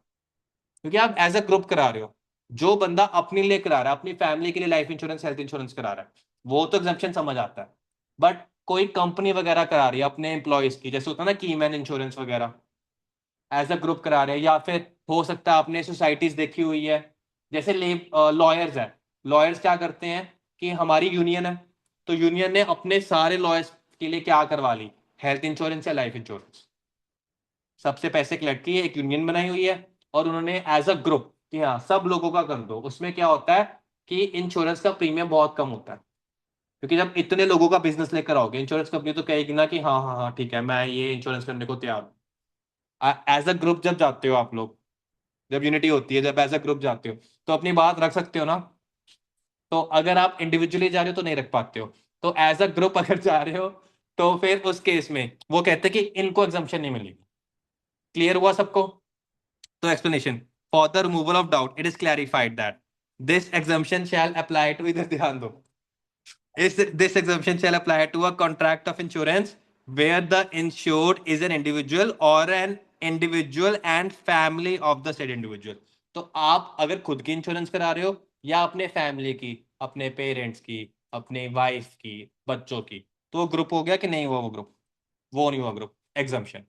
क्योंकि आप एज अ ग्रुप करा रहे हो। जो बंदा अपने लिए करा रहा है, अपनी फैमिली के लिए लाइफ इंश्योरेंस हेल्थ इंश्योरेंस करा रहा है, वो तो एग्जम्पशन समझ आता है। बट कोई कंपनी वगैरह करा रही है अपने एम्प्लॉयज की, जैसे होता है ना कीमैन इंश्योरेंस वगैरह, एज अ ग्रुप करा रहे हैं, या फिर हो सकता है आपने सोसाइटीज देखी हुई है, जैसे लॉयर्स है। लॉयर्स क्या करते हैं कि हमारी यूनियन है, तो यूनियन ने अपने सारे लॉयर्स के लिए क्या करवा ली, हेल्थ इंश्योरेंस या लाइफ इंश्योरेंस। सबसे पैसे कलेक्ट किए, एक यूनियन बनाई हुई है, और उन्होंने एज अ ग्रुप कि हाँ सब लोगों का कर दो। उसमें क्या होता है कि इंश्योरेंस का प्रीमियम बहुत कम होता है, क्योंकि जब इतने लोगों का बिजनेस लेकर आओगे, इंश्योरेंस कंपनी तो कहेगी ना कि हाँ हाँ हाँ ठीक है, मैं ये इंश्योरेंस करने को तैयार हूँ। एज अ ग्रुप जब जाते हो आप लोग, जब यूनिटी होती है, जब एज अ ग्रुप जाते हो, तो अपनी बात रख सकते हो ना। तो अगर आप इंडिविजुअली जा रहे हो तो नहीं रख पाते हो, तो एज अ ग्रुप अगर जा रहे हो, तो फिर उस केस में वो कहते हैं कि इनको एग्जम्पशन नहीं मिलेगी। क्लियर हुआ सबको? तो explanation for the removal of doubt, it is clarified that this exemption shall apply to, इधर ध्यान दो, is this exemption shall apply to a contract of insurance where the insured is an individual or an individual and family of the said individual। तो आप अगर खुद की insurance करा रहे हो, या अपने फैमिली की, अपने पेरेंट्स की, अपने वाइफ की, बच्चों की, तो वो ग्रुप हो गया कि नहीं हुआ, वो ग्रुप, वो नहीं हुआ ग्रुप, एग्जाम्पशन।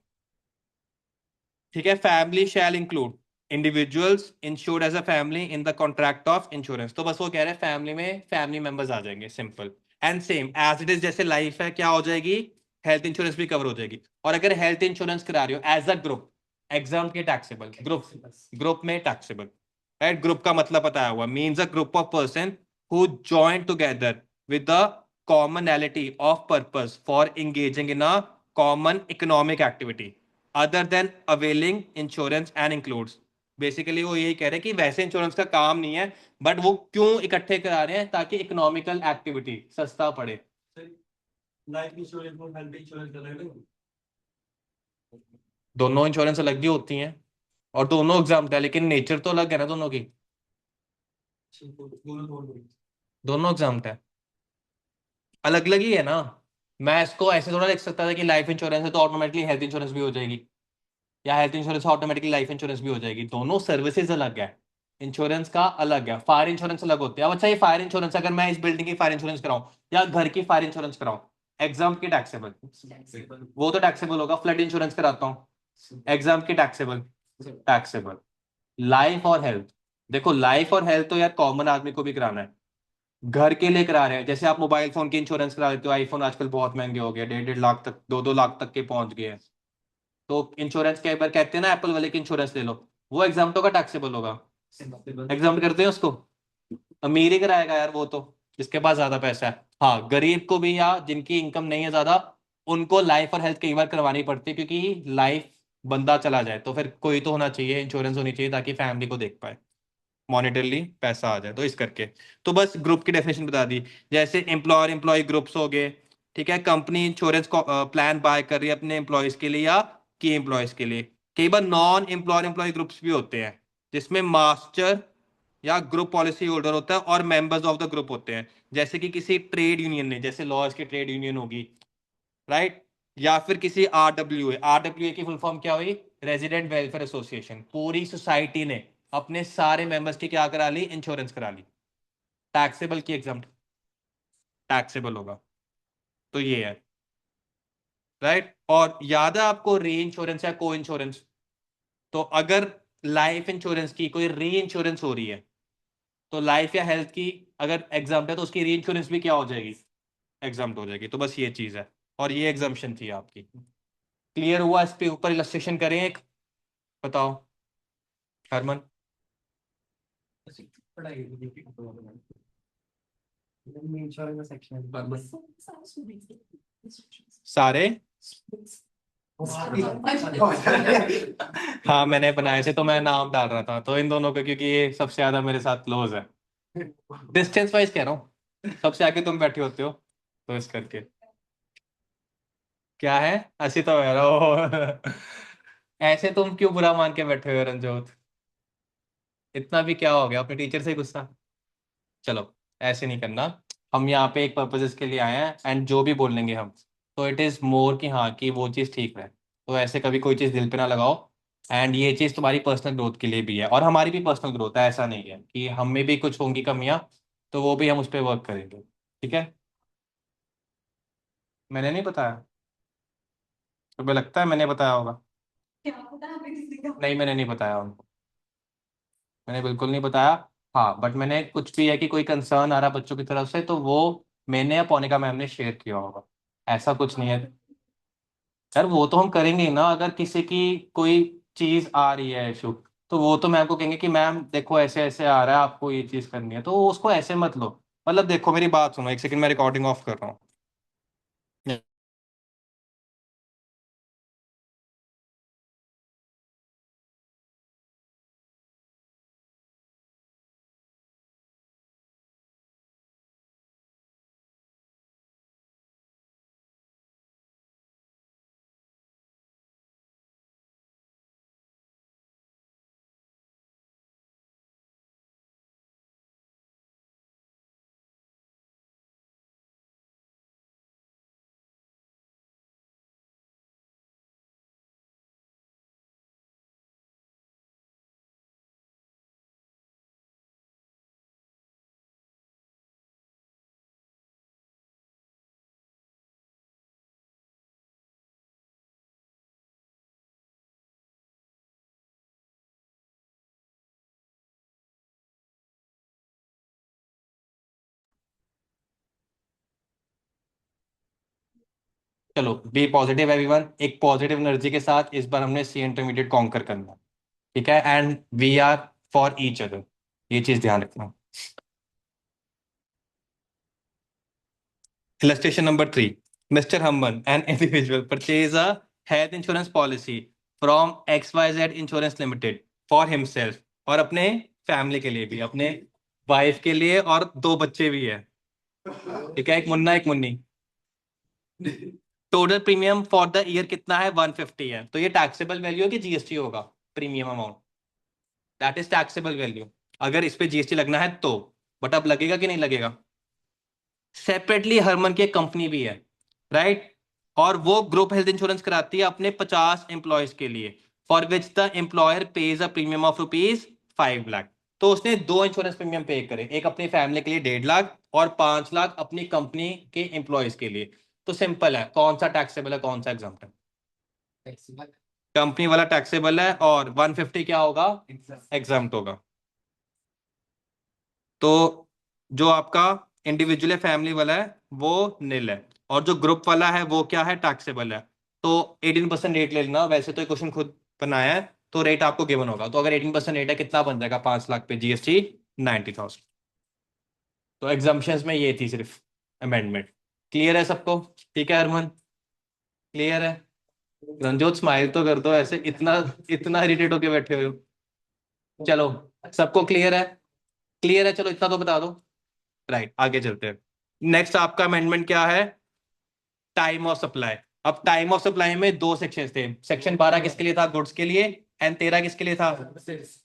ठीक है, family shall include individuals insured as a family in the contract of insurance. तो बस वो कह रहे हैं फैमिली में फैमिली मेंबर्स आ जाएंगे, simple and same as it is. जैसे लाइफ है, क्या हो जाएगी, हेल्थ इंश्योरेंस भी कवर हो जाएगी। और अगर हेल्थ इंश्योरेंस करा रहे हो एज अ ग्रुप, एग्जाम के टैक्सेबल, ग्रुप, ग्रुप में टैक्सेबल। राइट, ग्रुप का मतलब बताया हुआ, means a group of person who join together with the commonality of purpose for engaging in a common economic activity other than availing insurance and includes। Basically वो यही कह रहे हैं कि वैसे इंश्योरेंस का काम नहीं है, बट वो क्यों इकट्ठे करा रहे हैं, ताकि इकोनॉमिकल एक्टिविटी सस्ता पड़े। लाइफ इंश्योरेंस और हेल्थ इंश्योरेंस अलग है, दोनों इंश्योरेंस अलग ही होती हैं, और दोनों एग्जाम है, लेकिन नेचर तो अलग है ना दोनों की, दोनों एग्जाम है, अलग अलग ही है ना। मैं इसको ऐसे थोड़ा लिख सकता था कि लाइफ इंश्योरेंस है तो ऑटोमेटिकली हेल्थ इंश्योरेंस भी हो जाएगी, या health insurance automatically life insurance भी हो जाएगी। दोनों सर्विसेज अलग है, इंश्योरेंस का अलग है, फायर इंश्योरेंस अलग होते हैं। अब अच्छा, ये फायर इंश्योरेंस, अगर मैं इस बिल्डिंग की फायर इंश्योरेंस कराऊं या घर की फायर इंश्योरेंस कराऊं, एग्जाम की टैक्सेबल, वो तो टैक्सेबल होगा। फ्लड इंश्योरेंस कराता हूँ, एग्जाम की टैक्सेबल, टैक्सेबल। लाइफ और हेल्थ, देखो लाइफ और हेल्थ तो यार कॉमन आदमी को भी कराना है, घर के लिए करा रहे हैं। जैसे आप मोबाइल फोन की इंश्योरेंस करा लेते हो, आईफोन आजकल बहुत महंगे हो गए, 1.5 लाख तक, 2-2 लाख तक के पहुंच गए हैं। तो इंश्योरेंस के एक बार कहते हैं ना एप्पल वाले की इंश्योरेंस ले लो, वो एग्जाम होगा, टैक्सेबल होगा, एग्जाम करते हैं उसको, अमीर ही कराएगा यार वो तो। जिसके पास ज्यादा पैसा है। हाँ, गरीब को भी या जिनकी इनकम नहीं है ज्यादा, उनको लाइफ और हेल्थ कई बार करवानी पड़ती है, क्योंकि लाइफ बंदा चला जाए तो फिर कोई तो होना चाहिए, इंश्योरेंस होनी चाहिए ताकि फैमिली को देख पाए, मॉनेटरली पैसा आ जाए, तो इस करके। तो बस ग्रुप की डेफिनेशन बता दी। जैसे एम्प्लॉयर एम्प्लॉय ग्रुप्स हो गए, ठीक है, कंपनी इंश्योरेंस प्लान बाय कर रही है अपने एम्प्लॉयज के लिए या की एम्प्लॉयज के लिए। कई बार नॉन एम्प्लॉयर एम्प्लॉय ग्रुप्स भी होते हैं, जिसमें मास्टर या ग्रुप पॉलिसी होल्डर होता है और मेंबर्स ऑफ द ग्रुप होते हैं। जैसे कि किसी ट्रेड यूनियन ने, जैसे लॉज की ट्रेड यूनियन होगी, राइट, या फिर किसी आरडब्ल्यू, आरडब्ल्यू की फुल फॉर्म क्या हुई, रेजिडेंट वेलफेयर एसोसिएशन। पूरी सोसाइटी ने अपने सारे मेंबर्स की क्या करा ली, इंश्योरेंस करा ली। टैक्सेबल की एग्जाम, टैक्सेबल होगा। तो ये है, राइट। और याद है आपको री इंश्योरेंस या को इंश्योरेंस? तो अगर लाइफ इंश्योरेंस की कोई री इंश्योरेंस हो रही है, तो लाइफ या हेल्थ की अगर एग्जाम है तो उसकी री इंश्योरेंस भी क्या हो जाएगी, एग्जाम हो जाएगी। तो बस ये चीज है, और ये एग्जाम्पशन थी आपकी। क्लियर हुआ? इस पे ऊपर इलस्ट्रेशन करें एक, बताओ हरमन। सारे हाँ मैंने बनाए थे, तो मैं नाम डाल रहा था तो इन दोनों का, क्योंकि ये सबसे ज्यादा मेरे साथ क्लोज है, डिस्टेंस वाइज कह रहा हूँ, सबसे आगे तुम बैठे होते हो, तो इस करके। क्या है, हंसी तो है रहा ऐसे तुम क्यों बुरा मान के बैठे हो रंजोत? इतना भी क्या हो गया, अपने टीचर से गुस्सा? चलो, ऐसे नहीं करना। हम यहाँ पे एक पर्पजेस के लिए आए हैं, एंड जो भी बोलेंगे हम, तो इट इज मोर कि हाँ कि वो चीज़ ठीक है। तो ऐसे कभी कोई चीज़ दिल पे ना लगाओ। एंड ये चीज़ तुम्हारी पर्सनल ग्रोथ के लिए भी है, और हमारी भी पर्सनल ग्रोथ है, ऐसा नहीं है कि हम में भी कुछ होंगी कमियां, तो वो भी हम उस पर वर्क करेंगे, ठीक है। मैंने नहीं बताया? तुम्हें लगता है मैंने बताया होगा? नहीं, मैंने नहीं बताया उनको, मैंने बिल्कुल नहीं बताया। हाँ, बट मैंने कुछ भी है कि कोई कंसर्न आ रहा बच्चों की तरफ से, तो वो मैंने या पोनिका मैम ने शेयर किया होगा, ऐसा कुछ नहीं है। यार वो तो हम करेंगे ही ना, अगर किसी की कोई चीज आ रही है इशू, तो वो तो मैम को कहेंगे कि मैम देखो ऐसे ऐसे आ रहा है, आपको ये चीज करनी है, तो उसको ऐसे मत लो। मतलब देखो मेरी बात सुनो एक सेकंड, मैं रिकॉर्डिंग ऑफ कर रहा हूँ। चलो, बी पॉजिटिव एवरीवन, एक पॉजिटिव एनर्जी के साथ इस बार हमने सी इंटरमीडिएट कॉन्कर करना, ठीक है, and we are for each other, ये चीज ध्यान रखना। Illustration number 3. Mr. Hamman, an individual, purchase a health insurance policy from XYZ Insurance Limited for himself और अपने फैमिली के लिए भी, अपने वाइफ के लिए, और दो बच्चे भी है, ठीक है, एक मुन्ना एक Munni. Total premium for the year कितना है, 150 है। तो ये टैक्सेबल वैल्यू है कि जीएसटी होगा, premium amount, that is taxable value, अगर इस पे जीएसटी लगना है तो। बट अब लगेगा कि नहीं लगेगा? सेपरेटली हरमन की एक कंपनी भी है, राइट, और वो ग्रुप हेल्थ इंश्योरेंस कराती है अपने 50 एम्प्लॉयज के लिए, for which the employer page a premium of rupees 5 lakh. तो उसने दो इंश्योरेंस प्रीमियम पे करे, एक अपनी फैमिली के लिए 1.5 लाख, और 5 लाख अपनी कंपनी के एम्प्लॉयज के लिए। तो सिंपल है, कौन सा टैक्सेबल है कौन सा एग्जाम्प्ट है? कंपनी वाला टैक्सेबल है, और 150 क्या होगा, एग्जाम्प्ट होगा। तो जो आपका इंडिविजुअल फैमिली वाला है वो निल है, और जो ग्रुप वाला है वो क्या है, टैक्सेबल है। तो 18% रेट ले लेना, वैसे तो ये क्वेश्चन खुद बनाया है, तो रेट आपको गिवन होगा। तो अगर 18% रेट है, कितना बन जाएगा 5 लाख पे जीएसटी? 90,000। तो एग्जाम्पशंस में ये थी सिर्फ अमेंडमेंट। क्लियर है सबको? ठीक है हरमन, क्लियर है? रंजोत स्माइल तो कर दो, ऐसे इतना इतना इरिटेट होके बैठे हो। चलो, सबको क्लियर है? क्लियर है, चलो इतना तो बता दो। राइट, आगे चलते हैं। नेक्स्ट आपका अमेंडमेंट क्या है? Time of supply. अब टाइम ऑफ सप्लाई में दो सेक्शन थे। सेक्शन 12 किसके लिए था? गुड्स के लिए। एंड 13 किसके लिए था?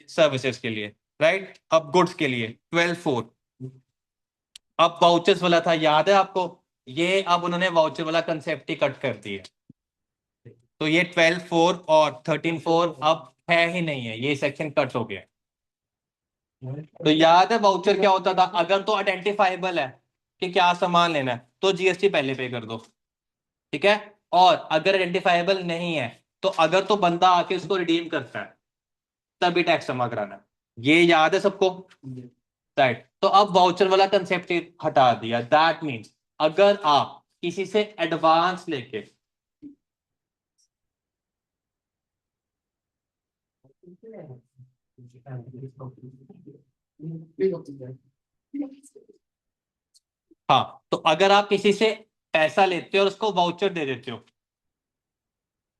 सर्विसेज के लिए। राइट, अब गुड्स के लिए 12(4). अब वाउचर्स वाला था, याद है आपको? ये अब उन्होंने वाउचर वाला कंसेप्ट ही कट कर दिया। तो ये 12(4) और 13(4) अब है ही नहीं है, ये सेक्शन कट हो गया। तो याद है वाउचर क्या होता था? अगर तो आइडेंटिफाइबल है कि क्या सामान लेना है तो जीएसटी पहले पे कर दो, ठीक है। और अगर आइडेंटिफाइबल नहीं है तो अगर तो बंदा आके उसको रिडीम करता है तभी टैक्स जमा कराना है। ये याद है सबको? राइट, तो अब वाउचर वाला कंसेप्ट हटा दिया। दैट मीन्स अगर आप किसी से एडवांस लेके, हाँ, तो अगर आप किसी से पैसा लेते हो और उसको वाउचर दे देते हो,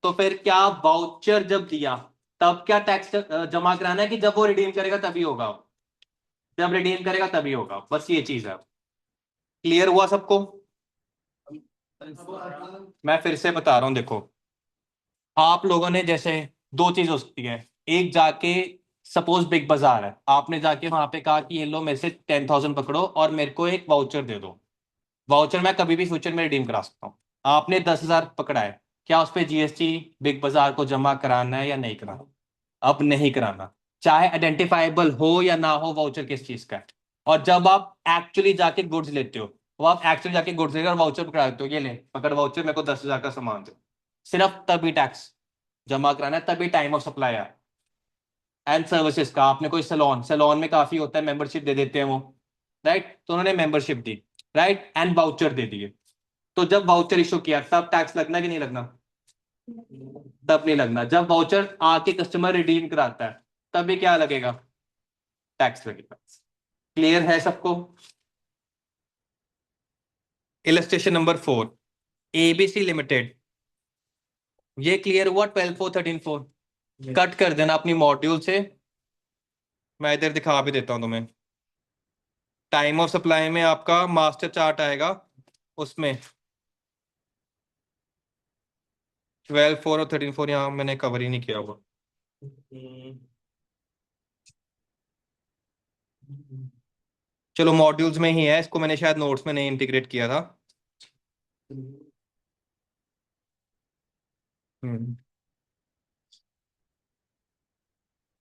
तो फिर क्या वाउचर जब दिया तब क्या टैक्स जमा कराना है कि जब वो रिडीम करेगा तभी होगा? जब रिडीम करेगा तभी होगा, बस ये चीज है। क्लियर हुआ सबको? मैं फिर से बता रहा हूं, देखो। आप लोगों ने जैसे दो चीज हो सकती है। एक जाके, सपोज बिग बाजार है, आपने जाके वहां पे कहा कि ये लो मेरे से 10,000 पकड़ो और मेरे को एक वाउचर दे दो। वाउचर मैं कभी भी फ्यूचर में रिडीम करा सकता हूँ। आपने 10,000 पकड़ा है, क्या उस पर जीएसटी बिग बाजार को जमा कराना है या नहीं कराना? अब नहीं कराना, चाहे आइडेंटिफाइबल हो या ना हो वाउचर किस चीज का है। और जब आप एक्चुअली जाके गुड्स लेते हो, वो आप एक्चुअली जाके गुड्स लेकर वाउचर पकड़ा देते हो, ये ले पकड़ वाउचर, मेरे को 10,000 का सामान दो, सिर्फ तभी टैक्स जमा कराना है, तभी टाइम ऑफ सप्लाई है। एंड सर्विसेज का, आपने कोई सैलून, सैलून में काफी होता है, मेंबरशिप दे देते हैं वो। राइट, तो उन्होंने मेंबरशिप दी, राइट, एंड वाउचर दे दिए। तो जब वाउचर इशू किया तब टैक्स लगना कि नहीं लगना? तब नहीं लगना। जब वाउचर आके कस्टमर रिडीम कराता है तभी क्या लगेगा? टैक्स लगेगा। क्लियर है सबको? Illustration number 4, ABC limited. ये क्लियर हुआ? 12(4), 13(4) कट कर देना अपनी मॉड्यूल से। मैं इधर दिखा भी देता हूं तुम्हें। टाइम ऑफ सप्लाई में आपका मास्टर चार्ट आएगा, उसमें 12(4) और 13(4 यहाँ मैंने कवर ही नहीं किया हुआ। चलो, मॉड्यूल्स में ही है, इसको मैंने शायद नोट्स में नहीं इंटीग्रेट किया था। हम्म।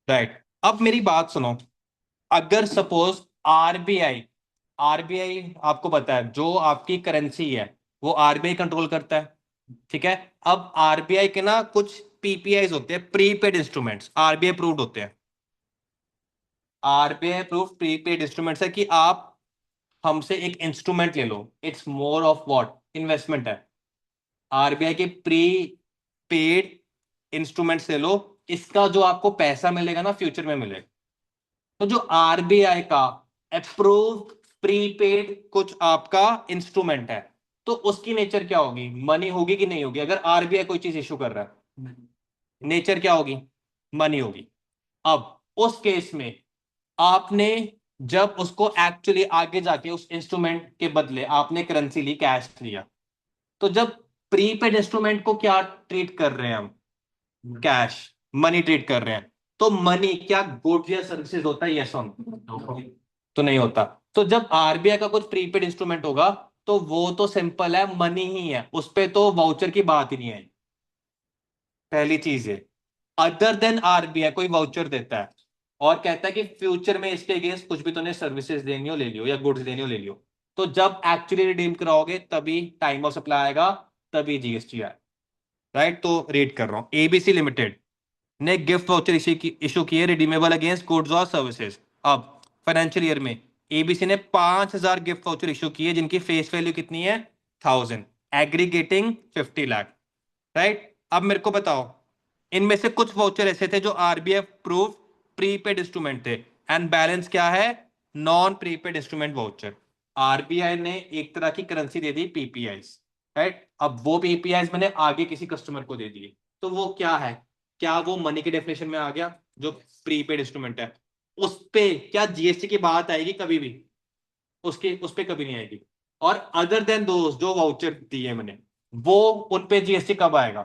राइट, अब मेरी बात सुनो। अगर सपोज आरबीआई, आरबीआई आपको पता है जो आपकी करेंसी है वो आरबीआई कंट्रोल करता है, ठीक है। अब आरबीआई के ना कुछ पीपीआईज होते हैं, प्रीपेड इंस्ट्रूमेंट्स, आरबीआई अप्रूव्ड होते हैं। आरबीआई अप्रूव्ड प्रीपेड इंस्ट्रूमेंट्स है कि आप हमसे एक इंस्ट्रूमेंट ले लो, it's more of what, investment है। आरबीआई के प्री पेड इंस्ट्रूमेंट्स ले लो, इसका जो आपको पैसा मिलेगा ना फ्यूचर में मिलेगा। तो जो आरबीआई का अप्रूव्ड प्रीपेड कुछ आपका इंस्ट्रूमेंट है, तो उसकी नेचर क्या होगी? मनी होगी कि नहीं होगी? अगर आरबीआई कोई चीज इशू कर रहा है, नेचर क्या होगी? मनी होगी। अब उस केस में आपने जब उसको एक्चुअली आगे जाके उस इंस्ट्रूमेंट के बदले आपने करेंसी ली, कैश लिया, तो जब प्रीपेड इंस्ट्रूमेंट को क्या ट्रीट कर रहे हैं हम? कैश, मनी ट्रीट कर रहे हैं। तो मनी क्या गुड्स या सर्विसेज होता है? Yes on? तो नहीं होता। तो जब आरबीआई का कुछ प्रीपेड इंस्ट्रूमेंट होगा तो वो तो सिंपल है, मनी ही है, उस पे तो वाउचर की बात ही नहीं है। पहली चीज है, अदर देन आरबीआई कोई वाउचर देता है और कहता है कि फ्यूचर में इसके अगेंस्ट कुछ भी तूने सर्विसेज देनी हो ले लियो या गुड्स देनी हो ले लियो, तो जब एक्चुअली रिडीम कराओगे तभी टाइम ऑफ सप्लाई आएगा, तभी जीएसटी आएगा। राइट, तो रीड कर रहा हूं। एबीसी लिमिटेड ने गिफ्ट वाउचर इशू किए रिडीमेबल अगेंस्ट गुड्स और सर्विसेज। अब फाइनेंशियल ईयर में एबीसी ने 5,000 गिफ्ट वाउचर इशू किए जिनकी फेस वैल्यू कितनी है? 1,000, एग्रीगेटिंग 50 लाख। राइट, अब मेरे को बताओ, इनमें से कुछ वाउचर ऐसे थे जो आरबीआई प्रूफ प्रीपेड इंस्ट्रूमेंट थे, एंड बैलेंस क्या है? Non prepaid instrument voucher. RBI ने एक तरह की करेंसी दे दी पीपीआईस, राइट। अब वो पीपीआईस मैंने आगे किसी कस्टमर को दे दिए, तो वो क्या है, क्या वो मनी के डेफिनेशन में आ गया, जो प्रीपेड इंस्ट्रूमेंट है उस पे क्या जीएसटी की बात आएगी कभी भी, उसके उस पे कभी नहीं आएगी। और अदर देन दोस्त जो वाउचर दिए मैंने, वो उन पे जीएसटी कब आएगा,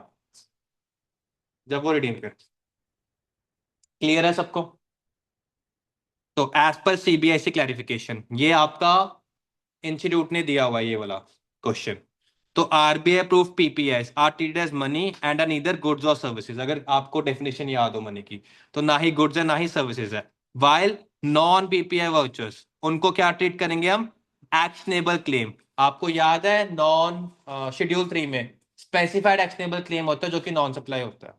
जब वो रिडीम कर। क्लियर है सबको? तो एज पर सीबीआईसी क्लैरिफिकेशन, ये आपका इंस्टीट्यूट ने दिया हुआ है ये वाला क्वेश्चन। तो RBI approve PPIs are treated as money and are neither goods और सर्विसेज। अगर आपको डेफिनेशन याद हो मनी की, तो ना ही गुड्स है ना ही सर्विसेज है। वाइल नॉन पीपीआई वाउचर्स, उनको क्या ट्रीट करेंगे हम, एक्शनेबल क्लेम। आपको याद है नॉन शेड्यूल 3 में स्पेसिफाइड एक्शनेबल क्लेम होता है जो कि नॉन सप्लाई होता है।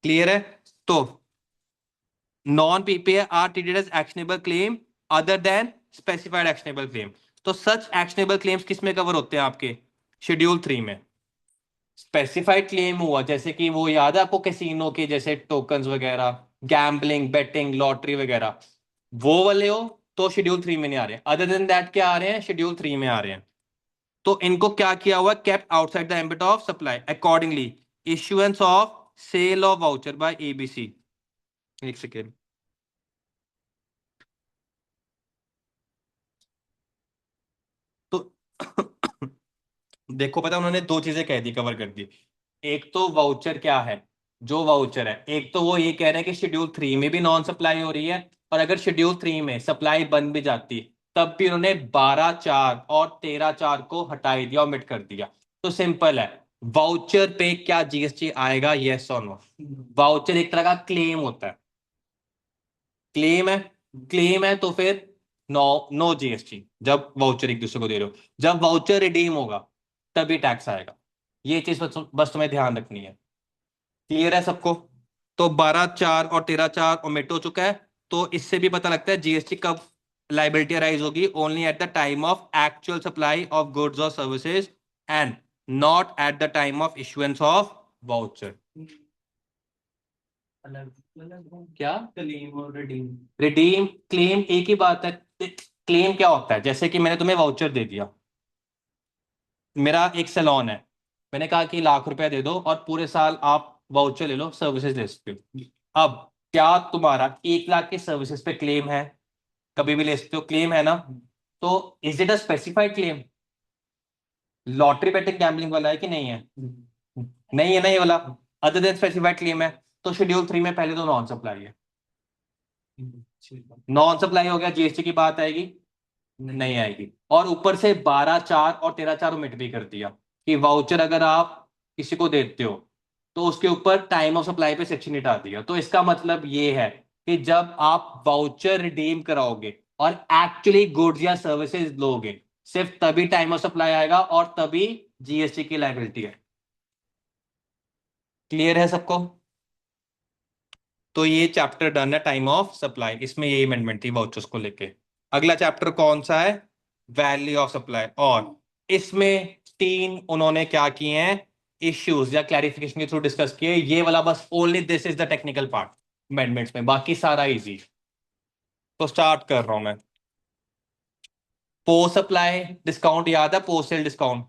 क्लियर है? तो non PPI are treated as actionable claim other than specified actionable claim. तो सच एक्शनेबल क्लेम्स किस में कवर होते हैं आपके, शेड्यूल 3 में। स्पेसिफाइड क्लेम हुआ जैसे कि वो याद है आपको कैसीनो के जैसे टोकन्स वगैरह, गैम्बलिंग बेटिंग लॉटरी वगैरह, वो वाले हो तो शेड्यूल 3 में नहीं आ रहे। अदर देन दैट क्या आ रहे हैं, शेड्यूल 3 में आ रहे हैं। तो इनको क्या किया हुआ, kept outside the ambit of supply accordingly issuance of sale of voucher by ABC. एक सेकेंड। तो देखो पता है, उन्होंने दो चीजें कह दी, कवर कर दी। एक तो वाउचर क्या है, जो वाउचर है, एक तो वो ये कह रहे हैं कि शेड्यूल 3 में भी नॉन सप्लाई हो रही है, और अगर शेड्यूल 3 में सप्लाई बंद भी जाती तब भी उन्होंने 12/4 और 13/4 को हटा ही दिया, ओमिट कर दिया। तो सिंपल है, वाउचर पे क्या जीएसटी आएगा, यस और नो। वाउचर एक तरह का क्लेम होता है, क्लेम है, क्लेम है तो फिर नो, नो जीएसटी जब वाउचर एक दूसरे को दे रहे हो। जब वाउचर रिडीम होगा तभी टैक्स आएगा। ये चीज बस तुम्हें ध्यान रखनी है। क्लियर है सबको? तो 12/4 और 13/4 ओमिट हो चुका है। तो इससे भी पता लगता है जीएसटी कब लाइबिलिटी अराइज होगी, only at the time of actual supply of goods और services and not at the time of issuance of voucher. क्या क्लेम और रिडीम, रिडीम क्लेम एक ही बात है। क्लेम क्या होता है, जैसे कि मैंने तुम्हें वाउचर दे दिया, मेरा एक सैलून है, मैंने कहा कि ₹1,00,000 दे दो और पूरे साल आप वाउचर ले लो, सर्विसेज ले सकते हो। अब क्या तुम्हारा 1,00,000 की सर्विसेज पे क्लेम है, कभी भी ले सकते हो, क्लेम है ना। तो is it a specified claim, lottery betting gambling वाला है कि नहीं है, नहीं है ना ये वाला। अदर देन स्पेसिफाइड क्लेम है, तो शेड्यूल 3 में पहले तो नॉन सप्लाई है। नॉन सप्लाई हो गया, जीएसटी की बात आएगी, नहीं आएगी। और ऊपर से 12/4 और 13/4 ओमिट भी कर दिया कि वाउचर अगर आप किसी को देते हो तो उसके ऊपर टाइम ऑफ सप्लाई पे सेक्शन हटा दिया। तो इसका मतलब ये है कि जब आप वाउचर रिडीम कराओगे और एक्चुअली गुड्स या सर्विसेज लोगे, सिर्फ तभी टाइम ऑफ सप्लाई आएगा और तभी जीएसटी की लायबिलिटी है। क्लियर है सबको? तो ये चैप्टर डन है टाइम ऑफ सप्लाई, इसमें ये अमेंडमेंट थी वाउचर्स को लेके। अगला चैप्टर कौन सा है, वैल्यू ऑफ सप्लाई। और इसमें 3 उन्होंने क्या किए हैं, इश्यूज या क्लैरिफिकेशन के थ्रू डिस्कस किए। ये वाला बस only this is the technical part amendments में, बाकी सारा इजी। तो स्टार्ट कर रहा हूं मैं। पोस्ट सप्लाई डिस्काउंट याद है, पोस्ट सेल डिस्काउंट,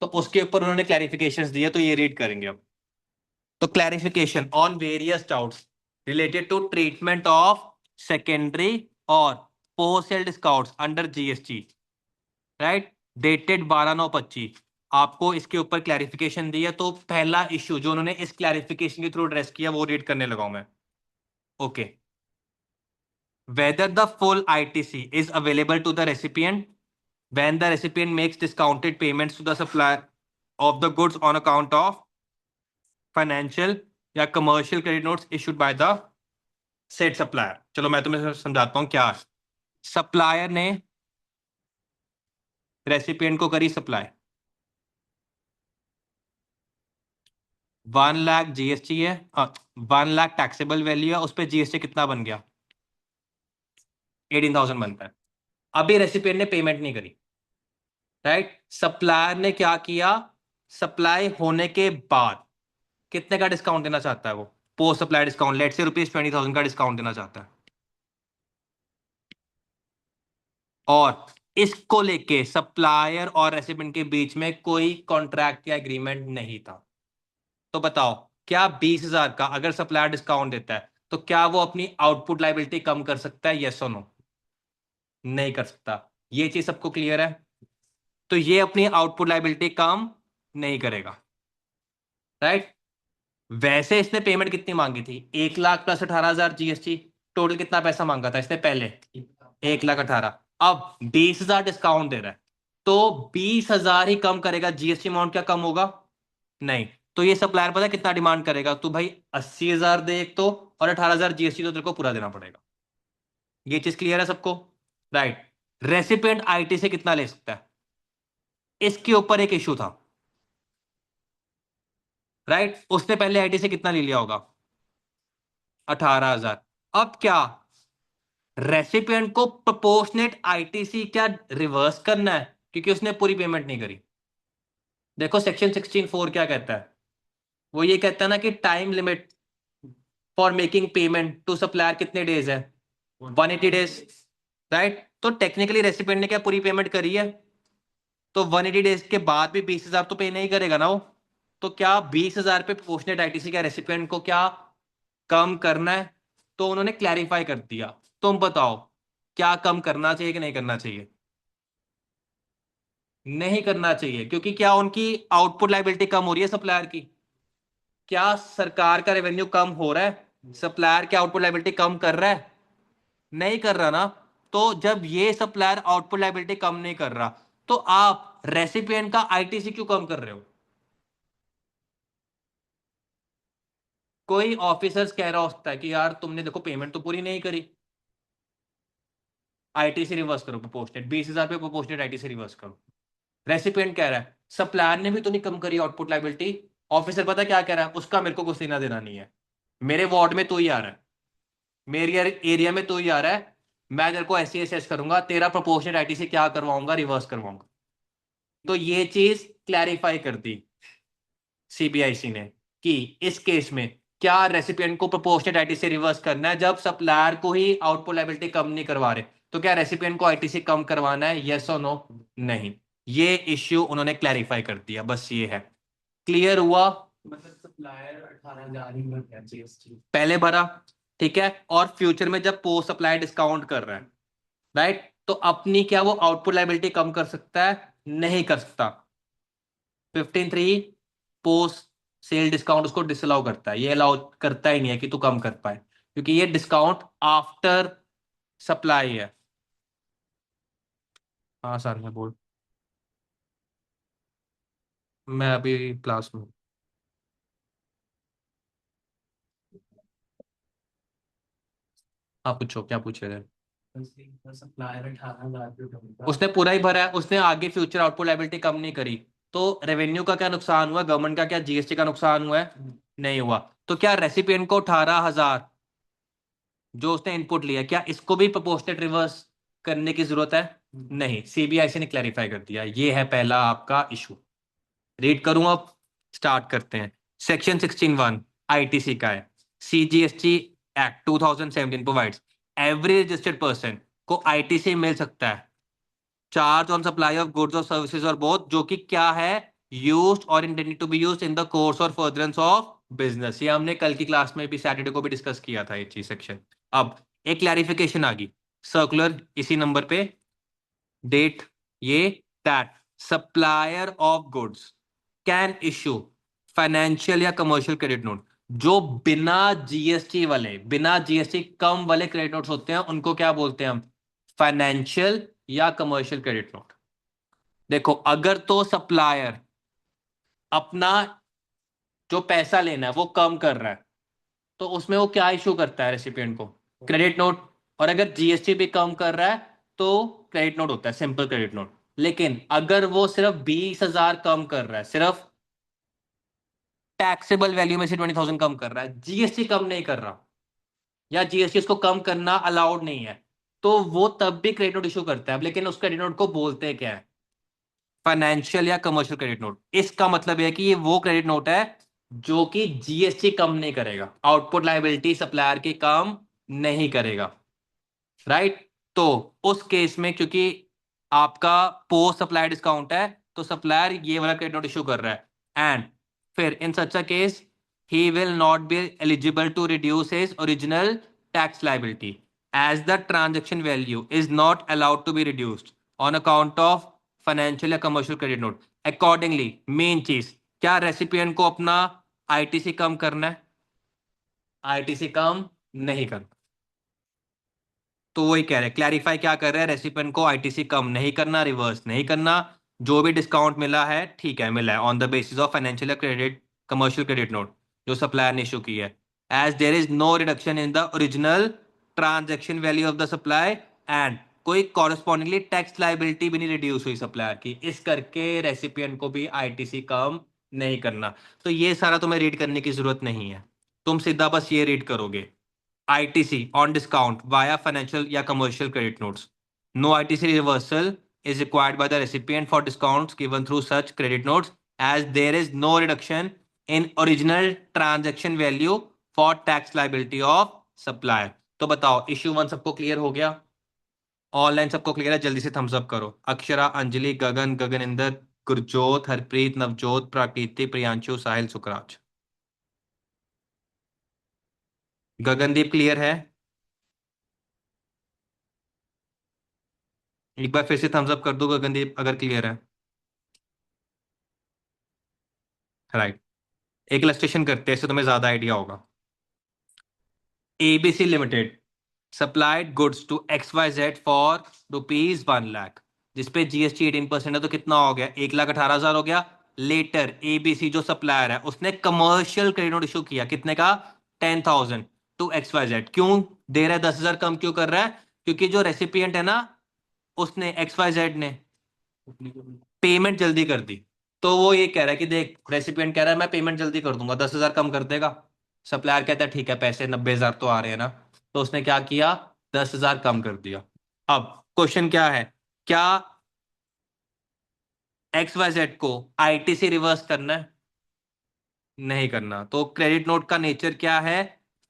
तो उसके ऊपर उन्होंने क्लैरिफिकेशंस दिए, तो ये रीड करेंगे अब। तो clarification on various doubts related to treatment of secondary और post sale discounts under GST, right, dated 12/9/25। आपको इसके ऊपर क्लैरिफिकेशन दी है। तो पहला इश्यू जो उन्होंने इस क्लैरिफिकेशन के थ्रू एड्रेस किया वो रीड करने लगा हूं मैं। Okay, whether the full ITC is available to the recipient when the recipient makes discounted payments to the supplier of the goods on account of financial या commercial credit notes issued by the said supplier। चलो मैं तुम्हें समझाता हूं क्या। Supplier ने recipient को करी सप्लाई, 1,00,000 जीएसटी है, 1,00,000 टैक्सेबल वैल्यू है, उस पर जीएसटी कितना बन गया, 18,000 बनता है। अभी रेसिपिएंट ने पेमेंट नहीं करी, राइट। सप्लायर ने क्या किया, सप्लाई होने के बाद कितने का डिस्काउंट देना चाहता है वो, पोस्ट सप्लाई डिस्काउंट, लेट से ₹20,000 का डिस्काउंट देना चाहता है। और इसको लेके सप्लायर और रेसिपिएंट के बीच में कोई कॉन्ट्रैक्ट या एग्रीमेंट नहीं था। तो बताओ, क्या 20,000 का अगर सप्लायर डिस्काउंट देता है तो क्या वो अपनी आउटपुट लाइबिलिटी कम कर सकता है? यस और नो? नहीं कर सकता। ये चीज सबको क्लियर है? तो ये अपनी आउटपुट लाइबिलिटी कम नहीं करेगा, राइट? वैसे इसने पेमेंट कितनी मांगी थी? 1 लाख प्लस 18,000 जीएसटी। टोटल कितना पैसा मांगा था इसने पहले? 1,18,000। अब 20,000 डिस्काउंट दे रहा है, तो 20,000 ही कम करेगा, जीएसटी अमाउंट क्या कम होगा? नहीं। तो ये सप्लायर पता है कितना डिमांड करेगा? तू भाई 80,000 दे एक तो, और 18,000 जीएसटी तो तेरे को पूरा देना पड़ेगा। ये चीज क्लियर है सबको? राइट। रेसिपिएंट आईटी से कितना ले सकता है? इसके ऊपर एक इशू था, राइट? उसने पहले आईटी से कितना ले लिया होगा? 18,000। अब क्या रेसिपिएंट को प्रोपोर्शनेट आईटीसी क्या रिवर्स करना है, क्योंकि उसने पूरी पेमेंट नहीं करी? देखो सेक्शन 16(4) क्या कहता है। वो ये कहता है ना कि time limit for making payment to supplier कितने डेज है? 180 डेज, राइट? तो टेक्निकली रेसिपिएंट ने क्या पूरी पेमेंट करी है? तो 180 डेज के बाद भी 20,000 तो पे नहीं करेगा ना वो। तो क्या 20,000 पे प्रोपोर्शनेट आईटीसी क्या रेसिपिएंट को क्या कम करना है? तो उन्होंने क्लैरिफाई कर दिया। तुम बताओ, क्या कम करना चाहिए कि नहीं करना चाहिए? नहीं करना चाहिए, क्योंकि क्या उनकी आउटपुट लाइबिलिटी कम हो रही है सप्लायर की? क्या सरकार का रेवेन्यू कम हो रहा है? सप्लायर की आउटपुट लाइबिलिटी कम कर रहा है? नहीं कर रहा ना। तो जब ये सप्लायर आउटपुट लाइबिलिटी कम नहीं कर रहा, तो आप रेसिपिएंट का आईटीसी क्यों कम कर रहे हो? कोई ऑफिसर्स कह रहा हो सकता है कि यार तुमने देखो पेमेंट तो पूरी नहीं करी, आईटीसी रिवर्स करो प्रोपोर्शनेट, 20,000 पे प्रोपोर्शनेट आईटीसी रिवर्स करो। रेसिपिएंट कह रहा है सप्लायर ने भी तो नहीं कम करी आउटपुट लाइबिलिटी। ऑफिसर पता क्या कह रहा है? उसका मेरे को कुछ लेना देना नहीं है, मेरे वार्ड में तू ही आ रहा है, मेरे एरिया में तू ही आ रहा है, मैं तेरे को ऐसे असेस करूंगा, तेरा प्रोपोर्शनेट आईटीसी क्या करवाऊंगा? रिवर्स करवाऊंगा। तो ये चीज क्लैरिफाई कर दी सीबीआईसी ने कि इस केस में क्या रेसिपिएंट को प्रोपोर्शनेट आईटीसी रिवर्स करना है जब सप्लायर को ही आउटपुट लायबिलिटी कम नहीं करवा रहे? तो क्या रेसिपिएंट को आईटीसी कम करवाना है? यस और नो? नहीं। ये इश्यू उन्होंने क्लैरिफाई कर दिया, बस ये है। क्लियर हुआ? मतलब सप्लायर 18,000 ही भर गया जीएसटी पहले भरा, ठीक है, और फ्यूचर में जब पोस्ट सप्लाई डिस्काउंट कर रहा है, राइट, तो अपनी क्या वो आउटपुट लायबिलिटी कम कर सकता है? नहीं कर सकता। 15(3) पोस्ट सेल डिस्काउंट उसको डिसअलाउ करता है, ये अलाउ करता ही नहीं है कि तू कम कर पाए, क्योंकि ये डिस्काउंट आफ्टर सप्लाई है। हाँ सर, मैं बोल, मैं अभी क्लास में हूँ। हाँ पूछो, क्या पूछ रहे थे? सप्लायर 18,000 उसने पूरा ही भरा है, उसने आगे फ्यूचर आउटपुट लायबिलिटी कम नहीं करी। तो रेवेन्यू का क्या नुकसान हुआ? गवर्नमेंट का क्या जीएसटी का नुकसान हुआ है? नहीं हुआ। तो क्या रेसिपिएंट को 18,000 जो उसने इनपुट लिया, क्या इसको भी प्रोपोर्शनेट रिवर्स करने की जरूरत है? नहीं। सीबीआईसी ने क्लैरिफाई कर दिया। ये है पहला आपका इशू। रीड करूं अब? स्टार्ट करते हैं। सेक्शन 16(1) आईटीसी का है। CGST act 2017 provides every registered person को आईटीसी मिल सकता है, charge on supply of goods और सर्विसेज और बोथ, जो कि क्या है? यूज्ड और intended to be used in the course और फर्दरेंस ऑफ बिजनेस। ये हमने कल की क्लास में भी, सैटरडे को भी डिस्कस किया था ये चीज, सेक्शन। अब एक क्लैरिफिकेशन आ गई सर्कुलर इसी नंबर पे, डेट ये, that supplier of goods can issue financial या कमर्शियल क्रेडिट नोट। जो बिना जीएसटी वाले, बिना जीएसटी कम वाले क्रेडिट नोट्स होते हैं, उनको क्या बोलते हैं हम? फाइनेंशियल या कमर्शियल क्रेडिट नोट। देखो, अगर तो सप्लायर अपना जो पैसा लेना है वो कम कर रहा है, तो उसमें वो क्या इशू करता है रेसिपिएंट को? Credit note. और अगर जीएसटी भी कम कर रहा है तो क्रेडिट नोट होता है, सिंपल क्रेडिट नोट। लेकिन अगर वो सिर्फ 20,000 कम कर रहा है, सिर्फ टैक्सेबल वैल्यू में से 20,000 कम कर रहा है, जीएसटी कम नहीं कर रहा, या जीएसटी उसको कम करना अलाउड नहीं है, तो वो तब भी क्रेडिट नोट इशू करता है। लेकिन उस क्रेडिट नोट को बोलते हैं क्या है? फाइनेंशियल या कमर्शियल क्रेडिट नोट। इसका मतलब है कि ये वो क्रेडिट नोट है जो कि जीएसटी कम नहीं करेगा, आउटपुट लायबिलिटी सप्लायर की कम नहीं करेगा, राइट? तो उस केस में क्योंकि आपका पोस्ट सप्लाई डिस्काउंट है, तो सप्लायर ये वाला क्रेडिट नोट इशू कर रहा है, एंड फिर in such a case he will not be eligible to reduce his original tax liability as the transaction value is not allowed to be reduced on account of financial या commercial credit note. Accordingly main चीज क्या, recipient को अपना ITC कम करना है, ITC कम नहीं करना। तो वही कह रहे हैं, क्लैरिफाई क्या कर रहे हैं, रेसिपिएंट को आईटीसी कम नहीं करना, रिवर्स नहीं करना। जो भी डिस्काउंट मिला है ठीक है, मिला है on the basis of financial credit commercial credit note जो सप्लायर ने इशू की है, as there is no reduction in the original transaction value of the supply, and कोई कॉरेस्पॉन्डिंगली टैक्स लाइबिलिटी भी नहीं रिड्यूस हुई सप्लायर की, इस करके रेसिपिएंट को भी आईटीसी कम नहीं करना। तो ये सारा तुम्हें रीड करने की जरूरत नहीं है, तुम सीधा बस ये रीड करोगे, ITC on discount via financial या commercial credit notes. No ITC reversal is required by the recipient for discounts given through such credit notes as there is no reduction in original transaction value for tax liability of supplier. तो बताओ issue one सबको clear हो गया? Online सबको clear है? जल्दी से Thums up करो। अक्षरा, अंजलि, गगन, गगनिंदर, गुरजोत, हरप्रीत, नवजोत, प्राकृति, प्रियांशु, साहिल, सुखराज। गगनदीप क्लियर है? एक बार फिर से थम्स अप कर दो गगनदीप अगर क्लियर है। राइट। एक इलस्ट्रेशन करते हैं, इससे तुम्हें ज्यादा आइडिया होगा। ABC limited supplied goods to XYZ for ₹1 lakh, जिसपे जीएसटी 18% है, तो कितना हो गया? 1,18,000 हो गया। लेटर एबीसी जो सप्लायर है उसने कमर्शियल क्रेडिट नोट इशू किया, कितने का? 10,000 टू XYZ। क्यों दे रहा है? 10,000 कम क्यों कर रहा है? क्योंकि जो रेसिपिएंट है ना, उसने XYZ ने पेमेंट जल्दी कर दी। तो वो ये कह रहा है कि देख, रेसिपिएंट कह रहा है मैं पेमेंट जल्दी कर दूंगा, 10,000 कम कर देगा। सप्लायर कहता है ठीक है, पैसे 90,000 तो आ रहे हैं ना। तो उसने क्या किया? 10,000 कम कर दिया। अब क्वेश्चन क्या है, क्या XYZ को आईटीसी रिवर्स करना है? नहीं करना। तो क्रेडिट नोट का नेचर क्या है?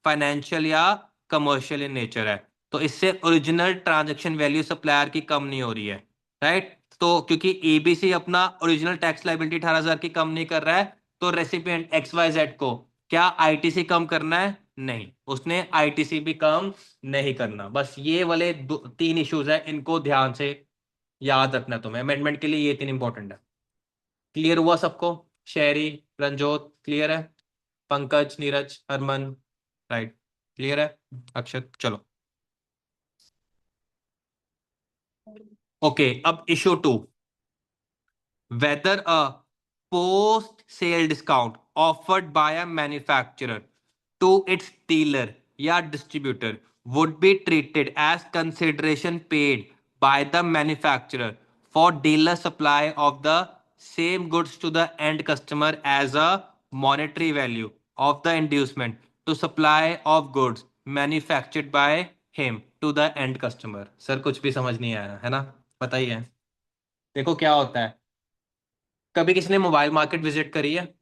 फाइनेंशियल या कमर्शियल इन नेचर है। तो इससे ओरिजिनल ट्रांजैक्शन वैल्यू सप्लायर की कम नहीं हो रही है, राइट। तो क्योंकि एबीसी अपना ओरिजिनल टैक्स लाइबिलिटी 18,000 की कम नहीं कर रहा है, तो रेसिपिएंट XYZ को क्या आईटीसी कम करना है? नहीं, उसने आईटीसी भी कम नहीं करना। बस ये वाले तीन इश्यूज है, इनको ध्यान से याद रखना तुम्हें, अमेंडमेंट के लिए ये तीन इंपॉर्टेंट है। क्लियर हुआ सबको? शेरी, रंजोत क्लियर है? पंकज, नीरज, हरमन, राइट, क्लियर है? अक्षत, चलो। ओके, अब issue two, whether a post sale discount offered by a manufacturer to its dealer या distributor would be treated as consideration paid by the manufacturer for dealer supply of the same goods to the end customer as a monetary value of the inducement to supply of goods manufactured by him to the end customer। Sir कुछ भी समझ नहीं आया है ना? बताइए। देखो क्या होता है, कभी किसी ने मोबाइल मार्केट विजिट करी है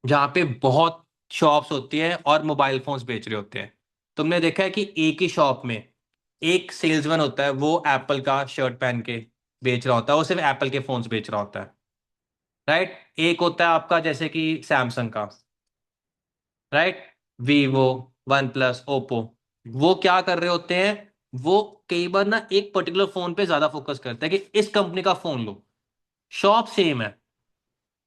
जहां पे बहुत शॉप्स होती है और मोबाइल फोन्स बेच रहे होते हैं? तुमने देखा है कि एक ही शॉप में एक सेल्समैन होता है, वो एप्पल का शर्ट पहन के बेच रहा होता है, वो सिर्फ एप्पल के फोन्स बेच रहा होता है, राइट। एक होता है आपका जैसे कि सैमसंग का, right, Vivo, one plus, Oppo. वो क्या कर रहे होते हैं, वो कई बार ना एक पर्टिकुलर फोन पे ज्यादा फोकस करते हैं कि इस कंपनी का फोन लो। शॉप सेम है,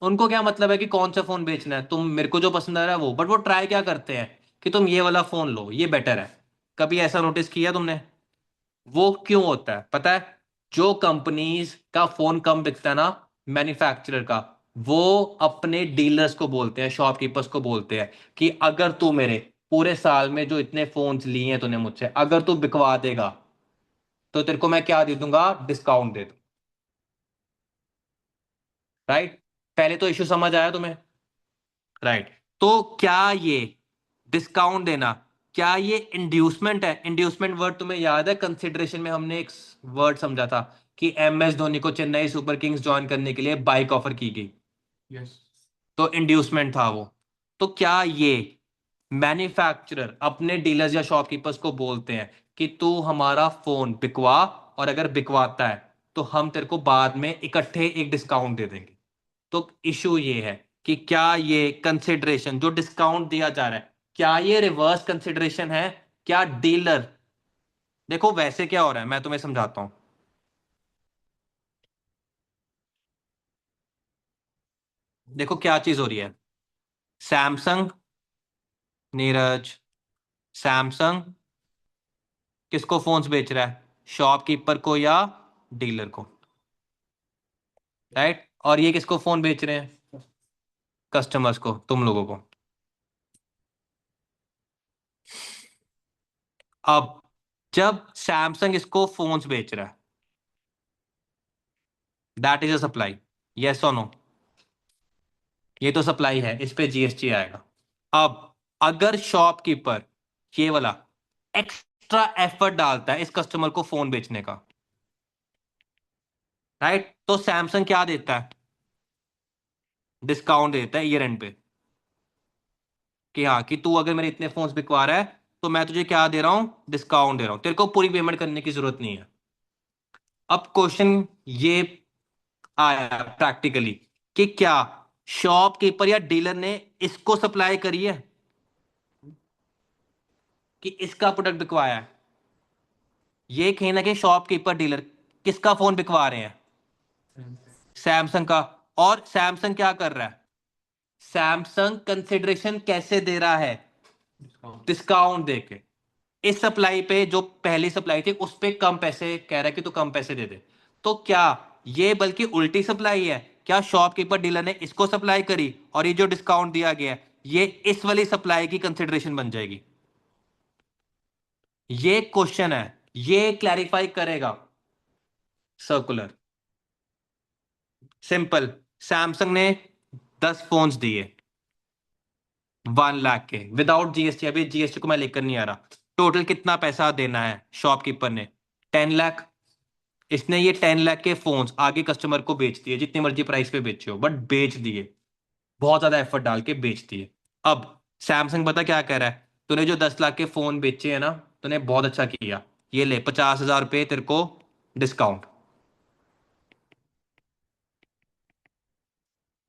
उनको क्या मतलब है कि कौन सा फोन बेचना है, तुम मेरे को जो पसंद आ रहा है वो, बट वो ट्राई क्या करते हैं कि तुम ये वाला फोन लो, ये बेटर है। कभी ऐसा नोटिस किया तुमने? वो क्यों होता है पता है? जो कंपनीज का फोन कम बिकता है ना, मैन्युफैक्चरर का, वो अपने डीलर्स को बोलते हैं, शॉपकीपर्स को बोलते हैं कि अगर तू मेरे पूरे साल में जो इतने फोन्स लिए हैं तूने मुझसे, अगर तू बिकवा देगा तो तेरे को मैं क्या दे दूंगा? डिस्काउंट दे दूं, राइट। पहले तो इशू समझ आया तुम्हें? राइट। तो क्या ये डिस्काउंट देना, क्या ये इंड्यूसमेंट है? इंड्यूसमेंट वर्ड तुम्हें याद है, कंसिडरेशन में हमने एक वर्ड समझा था कि MS धोनी को चेन्नई सुपर किंग्स ज्वाइन करने के लिए बाइक ऑफर की गई, यस। तो इंड्यूसमेंट था वो। तो क्या ये मैन्युफैक्चरर अपने डीलर्स या शॉपकीपर्स को बोलते हैं कि तू हमारा फोन बिकवा, और अगर बिकवाता है तो हम तेरे को बाद में इकट्ठे एक डिस्काउंट दे देंगे। तो इशू ये है कि क्या ये कंसिडरेशन जो डिस्काउंट दिया जा रहा है, क्या ये रिवर्स कंसिडरेशन है? क्या डीलर, देखो वैसे क्या हो रहा है मैं तुम्हें समझाता हूं। देखो क्या चीज हो रही है। सैमसंग, नीरज, सैमसंग किसको फोन्स बेच रहा है? शॉपकीपर को या डीलर को? राइट। और ये किसको फोन बेच रहे हैं? कस्टमर्स को, तुम लोगों को। अब जब सैमसंग इसको फोन्स बेच रहा है, that is a supply, yes और नो? ये तो सप्लाई है, इस पे जीएसटी आएगा। अब अगर शॉपकीपर ये वाला एक्स्ट्रा एफर्ट डालता है इस कस्टमर को फोन बेचने का, राइट, तो सैमसंग क्या देता है? डिस्काउंट देता है ईयर एंड पे, कि हाँ कि तू अगर मेरे इतने फोन्स बिकवा रहा है तो मैं तुझे क्या दे रहा हूं? डिस्काउंट दे रहा हूं, तेरे को पूरी पेमेंट करने की जरूरत नहीं है। अब क्वेश्चन ये आया प्रैक्टिकली कि क्या शॉपकीपर या डीलर ने इसको सप्लाई करी है कि इसका प्रोडक्ट बिकवाया है? ये कहीं ना कहीं शॉपकीपर डीलर किसका फोन बिकवा रहे हैं? सैमसंग का। और सैमसंग क्या कर रहा है? सैमसंग कंसिडरेशन कैसे दे रहा है? डिस्काउंट देके। इस सप्लाई पे जो पहली सप्लाई थी उस पे कम पैसे कह रहा है कि तू कम पैसे दे दे। तो क्या ये बल्कि उल्टी सप्लाई है? क्या शॉपकीपर डीलर ने इसको सप्लाई करी और ये जो डिस्काउंट दिया गया है ये इस वाली सप्लाई की कंसिडरेशन बन जाएगी? ये क्वेश्चन है, ये क्लैरिफाई करेगा सर्कुलर। सिंपल। सैमसंग ने 10 फोन्स दिए 1 लाख के विदाउट जीएसटी। अभी जीएसटी को मैं लेकर नहीं आ रहा। टोटल कितना पैसा देना है शॉपकीपर ने? 10 लाख। इसने ये 10 लाख के फोन्स आगे कस्टमर को बेच दिए, जितनी मर्जी प्राइस पे बेचे हो, बट बेच दिए। बहुत ज्यादा एफर्ट डाल के बेच दिए। अब सैमसंग पता क्या कह रहा है? तूने जो 10 लाख के फोन बेचे हैं ना, तूने बहुत अच्छा किया। ये ले 50,000 रुपये तेरे को डिस्काउंट।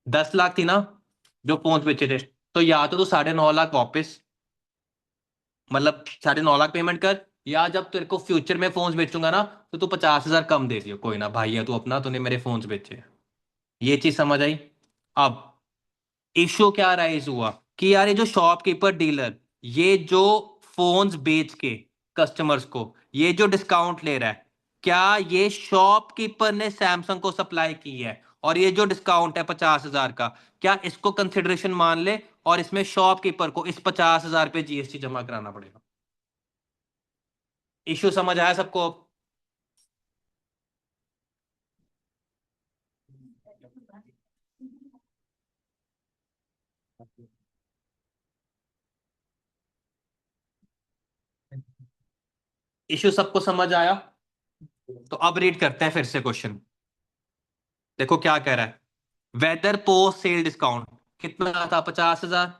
10 लाख थी ना जो फोन बेचे थे, तो या तो तू 9.5 लाख वापस, मतलब 9.5 लाख पेमेंट कर, या जब तेरे को फ्यूचर में फोन्स बेचूंगा ना तो तू 50,000 कम दे दियो, कोई ना भाई है तू अपना, तूने मेरे फोन्स बेचे। ये चीज समझ आई? अब इशू क्या राइज हुआ कि यार ये जो शॉपकीपर डीलर ये जो फोन्स बेच के कस्टमर्स को ये जो डिस्काउंट ले रहा है, क्या ये शॉपकीपर ने सैमसंग को सप्लाई की है? और ये जो डिस्काउंट है 50,000 का, क्या इसको कंसिडरेशन मान ले और इसमें शॉपकीपर को इस 50,000 पे जीएसटी जमा कराना पड़ेगा? इशू समझ आया सबको? इशू सबको समझ आया? तो अब रीड करते हैं फिर से क्वेश्चन। देखो क्या कह रहा है। वेदर पोस्ट सेल डिस्काउंट कितना था? 50,000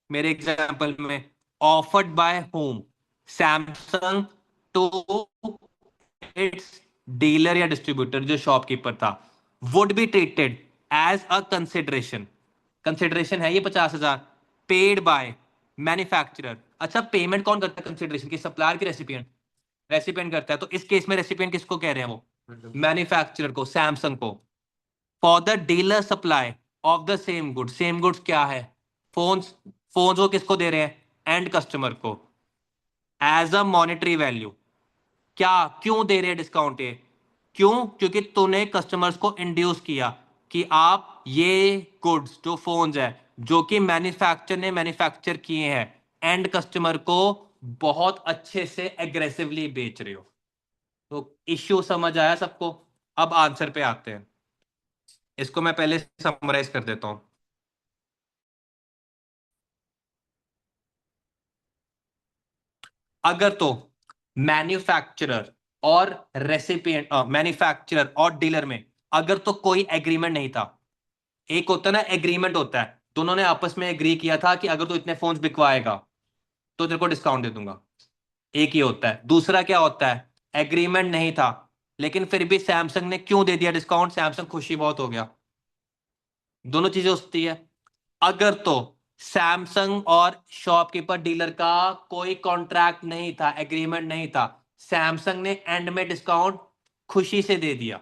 मेरे एग्जाम्पल में। Offered by whom? Samsung to its dealer या डिस्ट्रीब्यूटर जो शॉपकीपर था, would be treated as a consideration. Consideration है ये 50,000, पेड बाय मैन्युफैक्चरर। अच्छा, पेमेंट कौन करता है कंसिडरेशन की? सप्लायर की रेसिपिएंट? रेसिपिएंट करता है। तो इस केस में रेसिपिएंट किसको कह रहे हैं? वो मैन्युफैक्चरर को, सैमसंग को। For the dealer supply of the same good. Same goods क्या है? फोन्स। फोन्स वो किसको दे रहे हैं? एंड कस्टमर को, एज अ मॉनेटरी वैल्यू। क्या, क्यों दे रहे हैं डिस्काउंट ये? क्यों? क्योंकि तूने कस्टमर्स को इंड्यूस किया कि आप ये गुड्स जो फोन्स है जो कि मैन्युफैक्चर ने मैन्युफैक्चर किए हैं एंड कस्टमर को बहुत अच्छे से एग्रेसिवली बेच रहे हो। तो इश्यू समझ आया सबको? अब आंसर पे आते हैं। इसको मैं पहले समराइज कर देता हूं। अगर तो मैन्युफैक्चरर और रेसिपिएंट, मैन्युफैक्चरर और डीलर में अगर तो कोई एग्रीमेंट नहीं था, एक होता ना एग्रीमेंट होता है, दोनों ने आपस में एग्री किया था कि अगर तू इतने फोन्स बिकवाएगा तो तेरे को डिस्काउंट दे दूंगा। एक ही होता है। दूसरा क्या होता है, एग्रीमेंट नहीं था लेकिन फिर भी सैमसंग ने क्यों दे दिया डिस्काउंट, सैमसंग खुशी बहुत हो गया। दोनों चीजें होती है। अगर तो सैमसंग और शॉपकीपर डीलर का कोई कॉन्ट्रैक्ट नहीं था, एग्रीमेंट नहीं था, सैमसंग ने एंड में डिस्काउंट खुशी से दे दिया,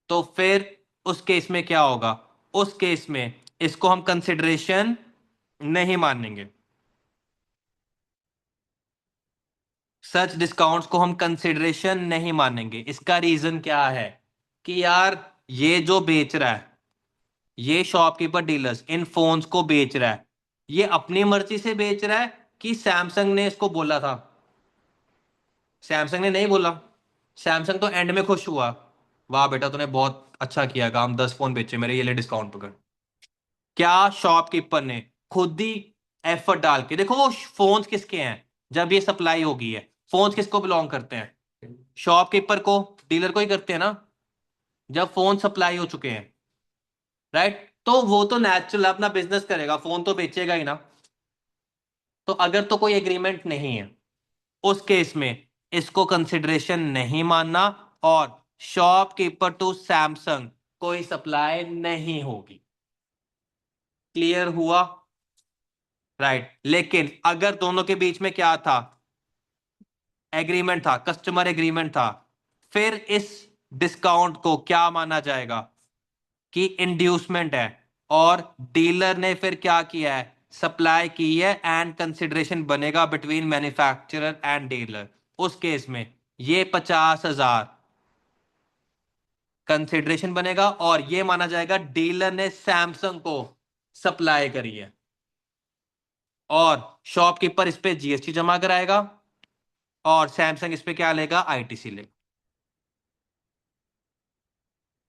तो फिर उस केस में क्या होगा, उस केस में इसको हम कंसिडरेशन नहीं मानेंगे। सच डिस्काउंट्स को हम कंसिडरेशन नहीं मानेंगे। इसका रीजन क्या है कि यार ये जो बेच रहा है, ये शॉपकीपर डीलर्स इन फोन्स को बेच रहा है, ये अपनी मर्जी से बेच रहा है कि सैमसंग ने इसको बोला था। सैमसंग ने नहीं बोला, सैमसंग तो एंड में खुश हुआ, वाह बेटा तूने बहुत अच्छा किया काम, 10 फोन बेचे मेरे, ये ले डिस्काउंट पकड़। क्या शॉपकीपर ने खुद ही एफर्ट डाल के, देखो वो फोन्स किसके हैं, जब ये सप्लाई होगी है, फोन्स किसको बिलोंग करते हैं, शॉपकीपर को, डीलर को ही करते हैं ना, जब फोन सप्लाई हो चुके हैं, राइट। तो वो तो नेचुरल अपना बिजनेस करेगा, फोन तो बेचेगा ही ना। तो अगर तो कोई एग्रीमेंट नहीं है, उस केस में इसको कंसिडरेशन नहीं मानना, और शॉपकीपर टू सैमसंग कोई सप्लाई नहीं होगी। क्लियर हुआ, राइट। लेकिन अगर दोनों के बीच में क्या था, एग्रीमेंट था, कस्टमर एग्रीमेंट था, फिर इस डिस्काउंट को क्या माना जाएगा कि इंड्यूसमेंट है, और डीलर ने फिर क्या किया है, सप्लाई की है, एंड कंसिडरेशन बनेगा बिटवीन मैन्युफैक्चरर एंड डीलर। उस केस में ये 50,000 कंसिडरेशन बनेगा, और ये माना जाएगा डीलर ने सैमसंग को सप्लाई करी है, और शॉपकीपर इस पे जीएसटी जमा कराएगा, और सैमसंग इस पे क्या लेगा, आईटीसी लेगा।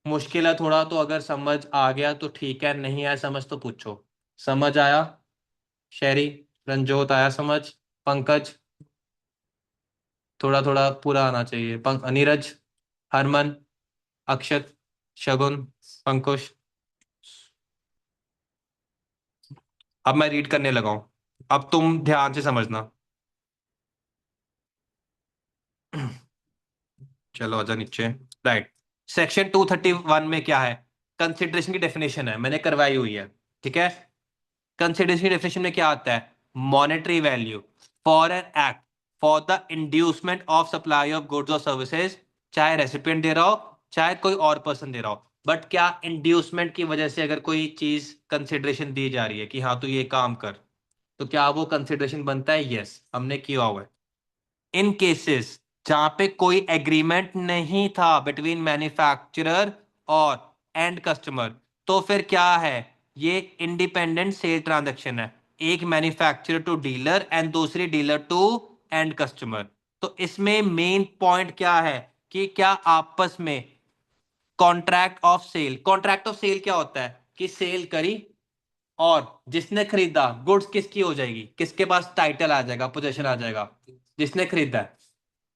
मुश्किल है थोड़ा, तो अगर समझ आ गया तो ठीक है, नहीं आया समझ तो पूछो। समझ आया, शेरी, रंजोत आया समझ, पंकज, थोड़ा थोड़ा पूरा आना चाहिए, नीरज, हरमन, अक्षत, शगुन, पंकुश। अब मैं रीड करने लगा हूं, अब तुम ध्यान से समझना। चलो आजा नीचे, राइट। सेक्शन 231 में क्या है, कंसिडरेशन की डेफिनेशन है, मैंने करवाई हुई है, ठीक है। कंसिडरेशन की डेफिनेशन में क्या आता है, monetary value for an act for the inducement of supply of goods और सर्विसेज, चाहे रेसिपिएंट दे रहा हो चाहे कोई और पर्सन दे रहा हो, बट क्या इंड्यूसमेंट की वजह से अगर कोई चीज कंसिडरेशन दी जा रही है कि हाँ तू ये काम कर, तो क्या वो कंसिडरेशन बनता है, यस हमने किया हुआ है। इन केसेस जहां पे कोई एग्रीमेंट नहीं था बिटवीन मैन्युफैक्चरर और एंड कस्टमर, तो फिर क्या है, ये इंडिपेंडेंट सेल ट्रांजैक्शन है, एक मैन्युफैक्चरर टू डीलर एंड दूसरी डीलर टू एंड कस्टमर। तो इसमें मेन पॉइंट क्या है कि क्या आपस में contract of sale, contract of sale क्या होता है कि सेल करी, और जिसने खरीदा गुड्स किसकी हो जाएगी, किसके पास टाइटल आ जाएगा, पोजेशन आ जाएगा, जिसने खरीदा है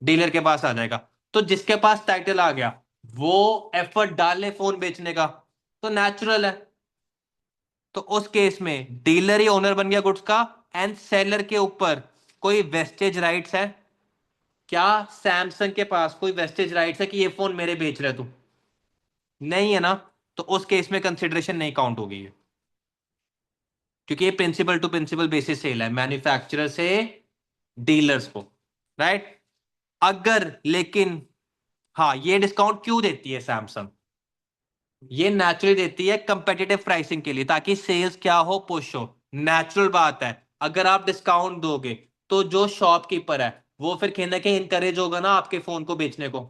डीलर के पास आ जाएगा। तो जिसके पास टाइटल आ गया वो एफर्ट डाले फोन बेचने का, तो नेचुरल है। तो उस केस में डीलर ही ओनर बन गया गुड्स का, एंड सेलर के ऊपर कोई वेस्टेज राइट्स है, क्या सैमसंग के पास कोई वेस्टेज राइट्स है कि ये फोन मेरे बेच रहे तू, नहीं है ना। तो उस केस में कंसिडरेशन नहीं काउंट होगी ये, क्योंकि ये principal to principal basis sale है, मैन्युफैक्चरर से डीलर्स को, राइट। अगर लेकिन, हाँ ये डिस्काउंट क्यों देती है सैमसंग, ये नेचुरली देती है कंपेटिटिव प्राइसिंग के लिए, ताकि सेल्स क्या हो, पुश हो। नेचुरल बात है, अगर आप डिस्काउंट दोगे तो जो शॉपकीपर है वो फिर कहीं ना कहीं इनकरेज होगा ना आपके फोन को बेचने को।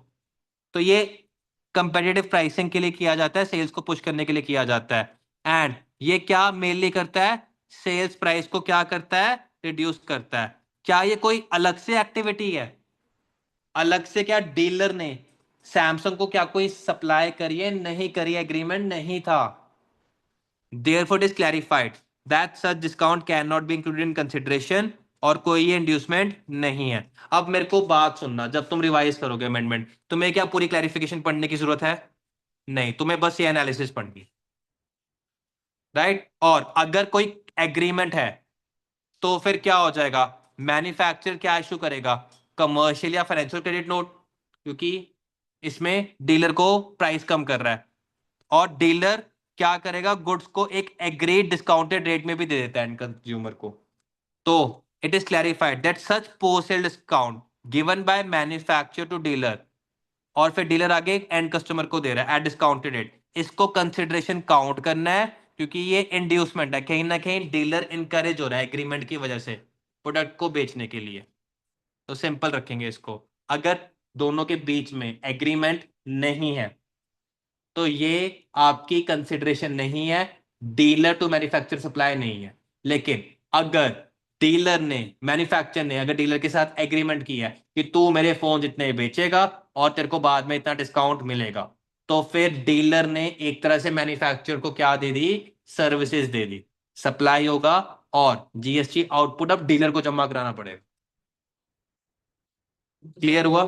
तो ये कंपेटिटिव प्राइसिंग के लिए किया जाता है, सेल्स को पुश करने के लिए किया जाता है। एंड ये क्या मेनली करता है, सेल्स प्राइस को क्या करता है, रिड्यूस करता है। क्या ये कोई अलग से एक्टिविटी है, अलग से क्या डीलर ने सैमसंग को क्या कोई सप्लाई करी है, नहीं करी, एग्रीमेंट नहीं था। Therefore it is clarified that such discount cannot be included in consideration, और कोई ये इंड्यूसमेंट नहीं है। अब मेरे को बात सुनना, जब तुम रिवाइज करोगे अमेंडमेंट, तुम्हें क्या पूरी क्लैरिफिकेशन पढ़ने की जरूरत है, नहीं, तुम्हें बस ये एनालिसिस पढ़नी, राइट। और अगर कोई एग्रीमेंट है तो फिर क्या हो जाएगा, मैन्युफैक्चरर क्या इशू करेगा? कमर्शियल या फाइनेंशियल क्रेडिट नोट, क्योंकि इसमें डीलर को प्राइस कम कर रहा है। और डीलर क्या करेगा? गुड्स को एक एग्रीड डिस्काउंटेड रेट में भी दे देता है एंड कंज्यूमर को। तो it is clarified that such post sale discount given by manufacturer to dealer, और फिर डीलर आगे एंड कस्टमर को दे रहा है एट डिस्काउंटेड रेट, इसको कंसिडरेशन काउंट करना है, क्योंकि ये इंड्यूसमेंट है, कहीं ना कहीं डीलर इनकरेज हो रहा है एग्रीमेंट की वजह से प्रोडक्ट को बेचने के लिए। तो सिंपल रखेंगे इसको। अगर दोनों के बीच में एग्रीमेंट नहीं है तो ये आपकी कंसिडरेशन नहीं है, डीलर टू मैन्युफैक्चर सप्लाई नहीं है। लेकिन अगर डीलर ने मैन्युफैक्चर ने अगर डीलर के साथ एग्रीमेंट किया है कि तू मेरे फोन इतने बेचेगा और तेरे को बाद में इतना डिस्काउंट मिलेगा, तो फिर डीलर ने एक तरह से मैन्युफैक्चर को क्या दे दी? सर्विसेज दे दी। सप्लाई होगा और जीएसटी आउटपुट अब डीलर को जमा कराना पड़ेगा। क्लियर हुआ?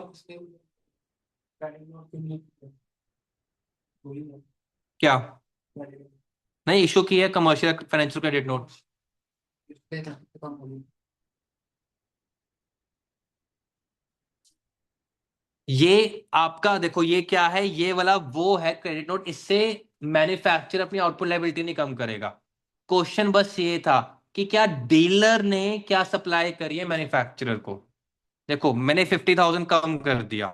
क्या नहीं इशू की है कमर्शियल फाइनेंशियल क्रेडिट नोट? ये आपका देखो, ये क्या है? ये वाला वो है क्रेडिट नोट, इससे मैन्युफैक्चरर अपनी आउटपुट लायबिलिटी नहीं कम करेगा। क्वेश्चन बस ये था कि क्या डीलर ने क्या सप्लाई करी है मैन्युफैक्चरर को। देखो मैंने 50,000 कम कर दिया,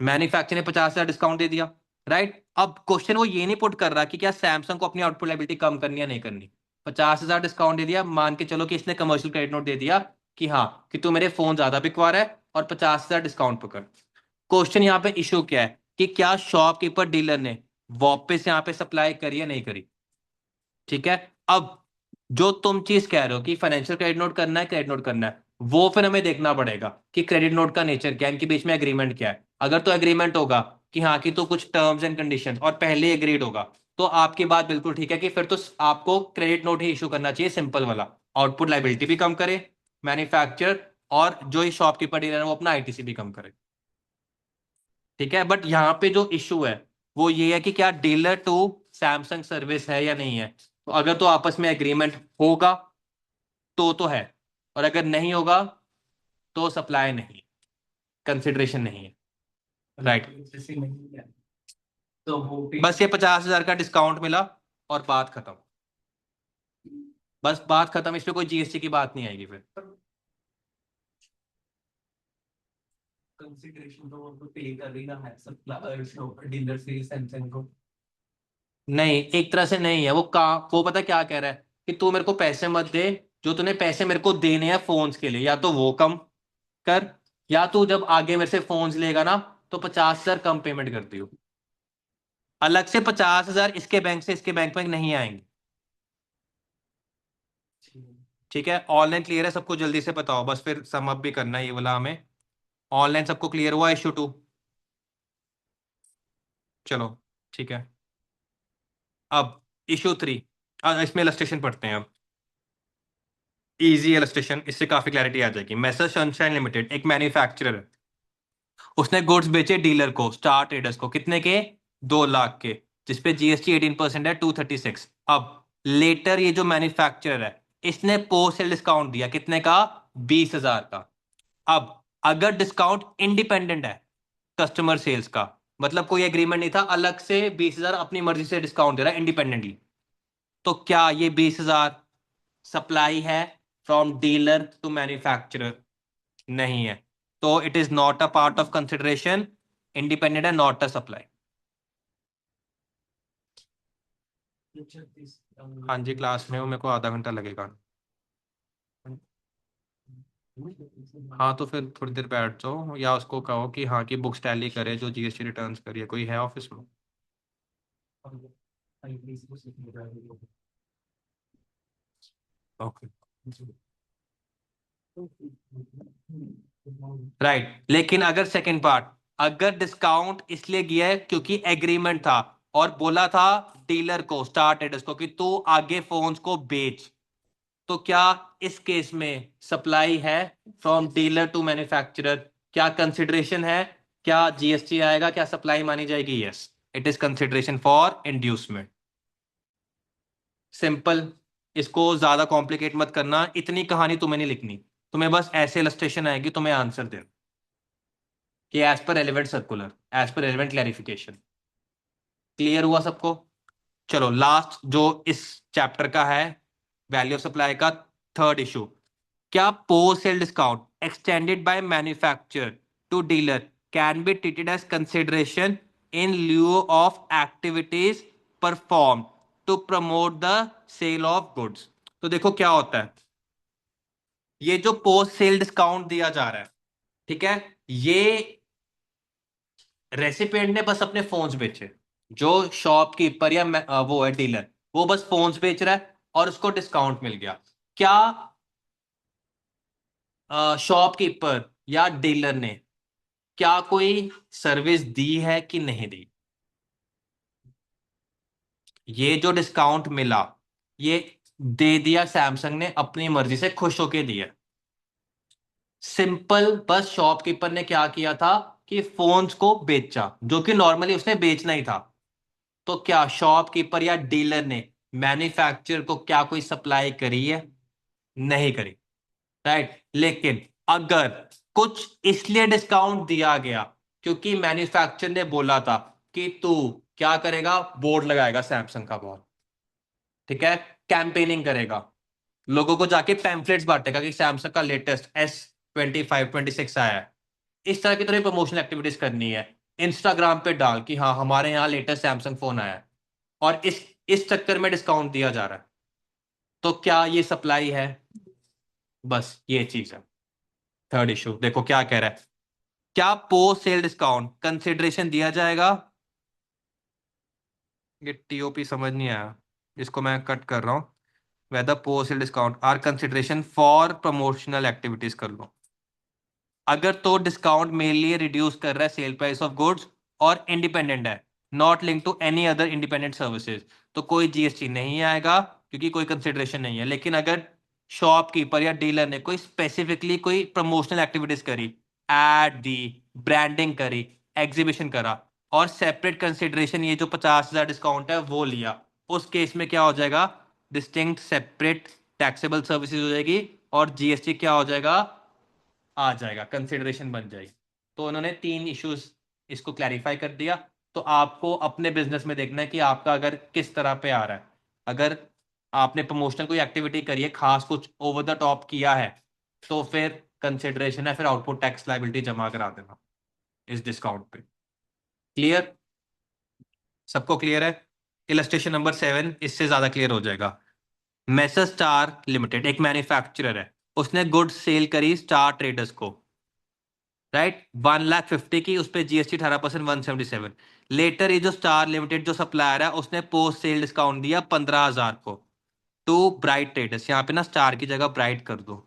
मैन्युफैक्चरर ने 50,000 डिस्काउंट दे दिया, राइट? अब क्वेश्चन वो ये नहीं पुट कर रहा कि क्या सैमसंग को अपनी आउटपुट लायबिलिटी कम करनी या नहीं करनी। 50,000 डिस्काउंट दे दिया, मान के चलो कि इसने कमर्शियल क्रेडिट नोट दे दिया कि हाँ कि तू मेरे फोन ज्यादा बिकवा रहा है और 50,000 डिस्काउंट पकड़। क्वेश्चन यहाँ पे इशू क्या है कि क्या शॉपकीपर डीलर ने वापस यहाँ पे सप्लाई करी या नहीं करी? ठीक है। अब जो तुम चीज कह रहे हो कि फाइनेंशियल क्रेडिट नोट करना है, क्रेडिट नोट करना है, वो फिर हमें देखना पड़ेगा कि क्रेडिट नोट का नेचर क्या है, इनके बीच में एग्रीमेंट क्या है। अगर तो एग्रीमेंट होगा कि हाँ कि तो कुछ टर्म्स एंड कंडीशन और पहले एग्रीड होगा, तो आपकी बात बिल्कुल ठीक है कि फिर तो आपको क्रेडिट नोट ही इशू करना चाहिए, सिंपल वाला। आउटपुट लाइबिलिटी भी कम करे मैन्युफैक्चर, और जो ये शॉपकीपर डीलर है वो अपना आईटीसी भी कम करे। ठीक है, बट यहाँ पे जो इशू है वो ये है कि क्या डीलर टू सैमसंग सर्विस है या नहीं है। तो अगर तो आपस में एग्रीमेंट होगा तो है, और अगर नहीं होगा तो सप्लाई नहीं, कंसिडरेशन नहीं है, राइट? तो बस ये 50,000 का डिस्काउंट मिला और बात खत्म। बस बात खत्म, इसमें कोई जीएसटी की बात नहीं आएगी फिर। कंसिडरेशन तो वो पे कर रही ना है सब डीलर से सैमसंग को। नहीं, एक तरह से नहीं है वो वो पता क्या कह रहा है कि तू मेरे को पैसे मत दे, जो तूने पैसे मेरे को देने हैं फोन्स के लिए या तो वो कम कर, या तू जब आगे मेरे से फोन्स लेगा ना तो 50,000 कम पेमेंट कर दियो। अलग से 50,000 इसके बैंक से इसके बैंक में नहीं आएंगे। ठीक है, ऑनलाइन क्लियर है सबको? जल्दी से बताओ, बस फिर सम अप भी करना है ये वाला हमें। ऑनलाइन सबको क्लियर हुआ इशू 2? चलो ठीक है। अब इशू 3, इसमें इलस्ट्रेशन पढ़ते हैं अब। इजी इलस्ट्रेशन, इससे काफी क्लैरिटी आ जाएगी। मैसर सनशाइन लिमिटेड एक मैन्युफैक्चरर है, उसने गुड्स बेचे डीलर को, स्टार ट्रेडर्स को, कितने के? 2 लाख के, जिसपे जीएसटी 18% है, 236। अब लेटर ये जो मैन्युफैक्चरर है इसने पोस्ट सेल डिस्काउंट दिया, कितने का? 20,000 का। अब अगर डिस्काउंट इंडिपेंडेंट है कस्टमर सेल्स का, मतलब कोई एग्रीमेंट नहीं था, अलग से 20,000 अपनी मर्जी से डिस्काउंट दे रहा है इंडिपेंडेंटली, तो क्या ये 20,000 सप्लाई है फ्रॉम डीलर टू मैन्युफैक्चरर? नहीं है, तो it is not a part of consideration, independent है, नॉट अ सप्लाई। हाँ जी क्लास में हूँ, मेरे को आधा घंटा लगेगा। हाँ तो फिर थोड़ी देर बैठ जाओ, या उसको कहो कि हाँ कि बुक्स टैली करे जो जीएसटी रिटर्न्स करिए, कोई है ऑफिस में? Okay, right. लेकिन अगर सेकंड पार्ट, अगर डिस्काउंट इसलिए किया है क्योंकि एग्रीमेंट था और बोला था डीलर को, स्टार ट्रेडर्स को, कि तू आगे फोन्स को बेच, तो क्या इस केस में सप्लाई है फ्रॉम डीलर टू मैन्युफैक्चरर? क्या कंसिडरेशन है? क्या जीएसटी आएगा? क्या सप्लाई मानी जाएगी? Yes, it is consideration for inducement. Simple. इसको ज्यादा कॉम्प्लिकेट मत करना, इतनी कहानी तुम्हें नहीं लिखनी, तुम्हें बस ऐसे इलस्ट्रेशन आएगी, तुम्हें आंसर देना कि as per relevant circular, as per relevant clarification. Clear हुआ सबको? चलो लास्ट जो इस चैप्टर का है, वैल्यू ऑफ सप्लाई का थर्ड इशू। क्या post sale discount extended by manufacturer to dealer can be treated as consideration in lieu of activities perform to promote the sale of goods? तो देखो क्या होता है, ये जो पोस्ट सेल डिस्काउंट दिया जा रहा है, ठीक है, ये रेसिपिएंट ने बस अपने फोन्स बेचे, जो शॉपकीपर या वो है डीलर, वो बस फोन्स बेच रहा है और उसको डिस्काउंट मिल गया। क्या शॉपकीपर या डीलर ने क्या कोई सर्विस दी है कि नहीं दी? ये जो डिस्काउंट मिला, ये दे दिया सैमसंग ने अपनी मर्जी से, खुश होके दिया। सिंपल, बस शॉपकीपर ने क्या किया था कि फोन्स को बेचा, जो कि नॉर्मली उसने बेचना ही था। तो क्या शॉपकीपर या डीलर ने मैन्युफैक्चरर को क्या कोई सप्लाई करी है? नहीं करी, राइट। लेकिन अगर कुछ इसलिए डिस्काउंट दिया गया क्योंकि मैन्युफैक्चरर ने बोला था कि तू क्या करेगा, बोर्ड लगाएगा सैमसंग का बहुत, ठीक है, कैंपेनिंग करेगा, लोगों को जाके पैम्फलेट्स बांटेगा कि सैमसंग का लेटेस्ट S25 26 आया है, इस तरह की तरह प्रमोशनल एक्टिविटीज करनी है, इंस्टाग्राम पे डाल कि हाँ हमारे यहाँ लेटेस्ट सैमसंग फोन आया है, और इस चक्कर में डिस्काउंट दिया जा रहा है, तो क्या ये सप्लाई है? बस ये चीज है। थर्ड इशू देखो क्या कह रहा है, क्या पोस्ट सेल डिस्काउंट कंसिडरेशन दिया जाएगा? ये टीओपी समझ नहीं आया, इसको मैं कट कर रहा हूँ। Whether post sale discount are consideration for promotional activities कर लो। अगर तो डिस्काउंट मेनली रिड्यूस कर रहा है सेल प्राइस ऑफ गुड्स और इंडिपेंडेंट है, not link to any other independent services, तो कोई जीएसटी नहीं आएगा क्योंकि कोई कंसिडरेशन नहीं है। लेकिन अगर शॉपकीपर या डीलर ने कोई स्पेसिफिकली कोई प्रमोशनल एक्टिविटीज करी, एड दी, ब्रांडिंग करी, एग्जीबिशन करा, और सेपरेट कंसिडरेशन ये जो 50,000 डिस्काउंट है वो लिया, उस केस में क्या हो जाएगा, डिस्टिंक्ट सेपरेट टैक्सेबल सर्विसेज हो जाएगी, और जीएसटी क्या हो जाएगा, आ जाएगा, कंसिडरेशन बन जाएगी। तो उन्होंने तीन इश्यूज इसको क्लैरिफाई कर दिया। तो आपको अपने बिजनेस में देखना है कि आपका अगर किस तरह पे आ रहा है। अगर आपने प्रमोशनल कोई एक्टिविटी करी है, खास कुछ ओवर द टॉप किया है, तो फिर कंसिडरेशन है, फिर आउटपुट टैक्स लायबिलिटी जमा करा देना इस डिस्काउंट पे। क्लियर? सबको क्लियर है? इलस्ट्रेशन नंबर 7 इससे ज्यादा क्लियर हो जाएगा। मेसर स्टार लिमिटेड एक मैन्युफैक्चरर है, उसने गुड्स सेल करी स्टार ट्रेडर्स को, राइट, 1,50,000 की, उस पर जीएसटी 18%, 177। लेटर ये जो स्टार लिमिटेड जो सप्लायर है, उसने पोस्ट सेल डिस्काउंट दिया 15,000 को टू ब्राइट ट्रेडर्स। यहाँ पे ना स्टार की जगह ब्राइट कर दो,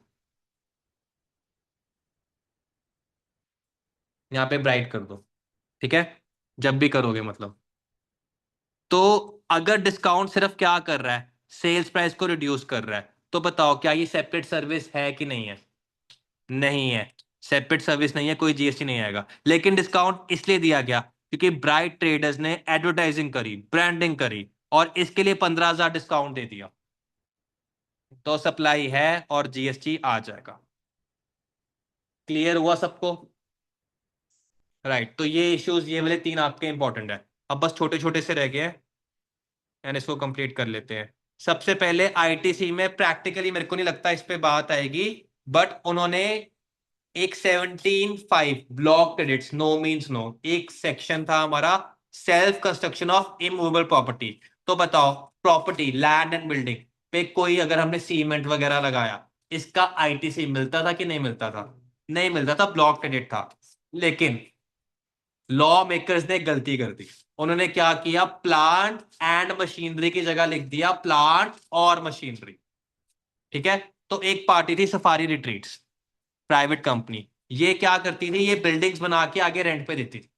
यहाँ पे ब्राइट कर दो, ठीक है, जब भी करोगे मतलब। तो अगर डिस्काउंट सिर्फ क्या कर रहा है, सेल्स प्राइस को रिड्यूस कर रहा है, तो बताओ क्या ये सेपरेट सर्विस है कि नहीं है? नहीं है, सेपरेट सर्विस नहीं है, कोई जीएसटी नहीं आएगा। लेकिन डिस्काउंट इसलिए दिया गया क्योंकि ब्राइट ट्रेडर्स ने एडवर्टाइजिंग करी, ब्रांडिंग करी, और इसके लिए 15,000 डिस्काउंट दे दिया, तो सप्लाई है और जीएसटी आ जाएगा। क्लियर हुआ सबको? राइट, तो ये इश्यूज, ये वाले तीन आपके इंपॉर्टेंट है। अब बस छोटे छोटे से रह गए हैं, एंड इसको कंप्लीट कर लेते हैं। सबसे पहले आईटीसी में प्रैक्टिकली मेरे को नहीं लगता इस पे बात आएगी, बट उन्होंने एक 17(5) block credits, no means no, एक सेक्शन था हमारा, self construction of immovable property. तो बताओ, प्रॉपर्टी, लैंड एंड बिल्डिंग पे कोई अगर हमने सीमेंट वगैरह लगाया, इसका आईटीसी मिलता था कि नहीं मिलता था? नहीं मिलता था, ब्लॉक क्रेडिट था। लेकिन लॉ मेकर्स ने गलती कर दी, उन्होंने क्या किया, प्लांट एंड मशीनरी की जगह लिख दिया प्लांट और मशीनरी, ठीक है। तो एक पार्टी थी सफारी रिट्रीट्स, प्राइवेट कंपनी, ये क्या करती थी, ये बिल्डिंग्स बना के आगे रेंट पे देती थी,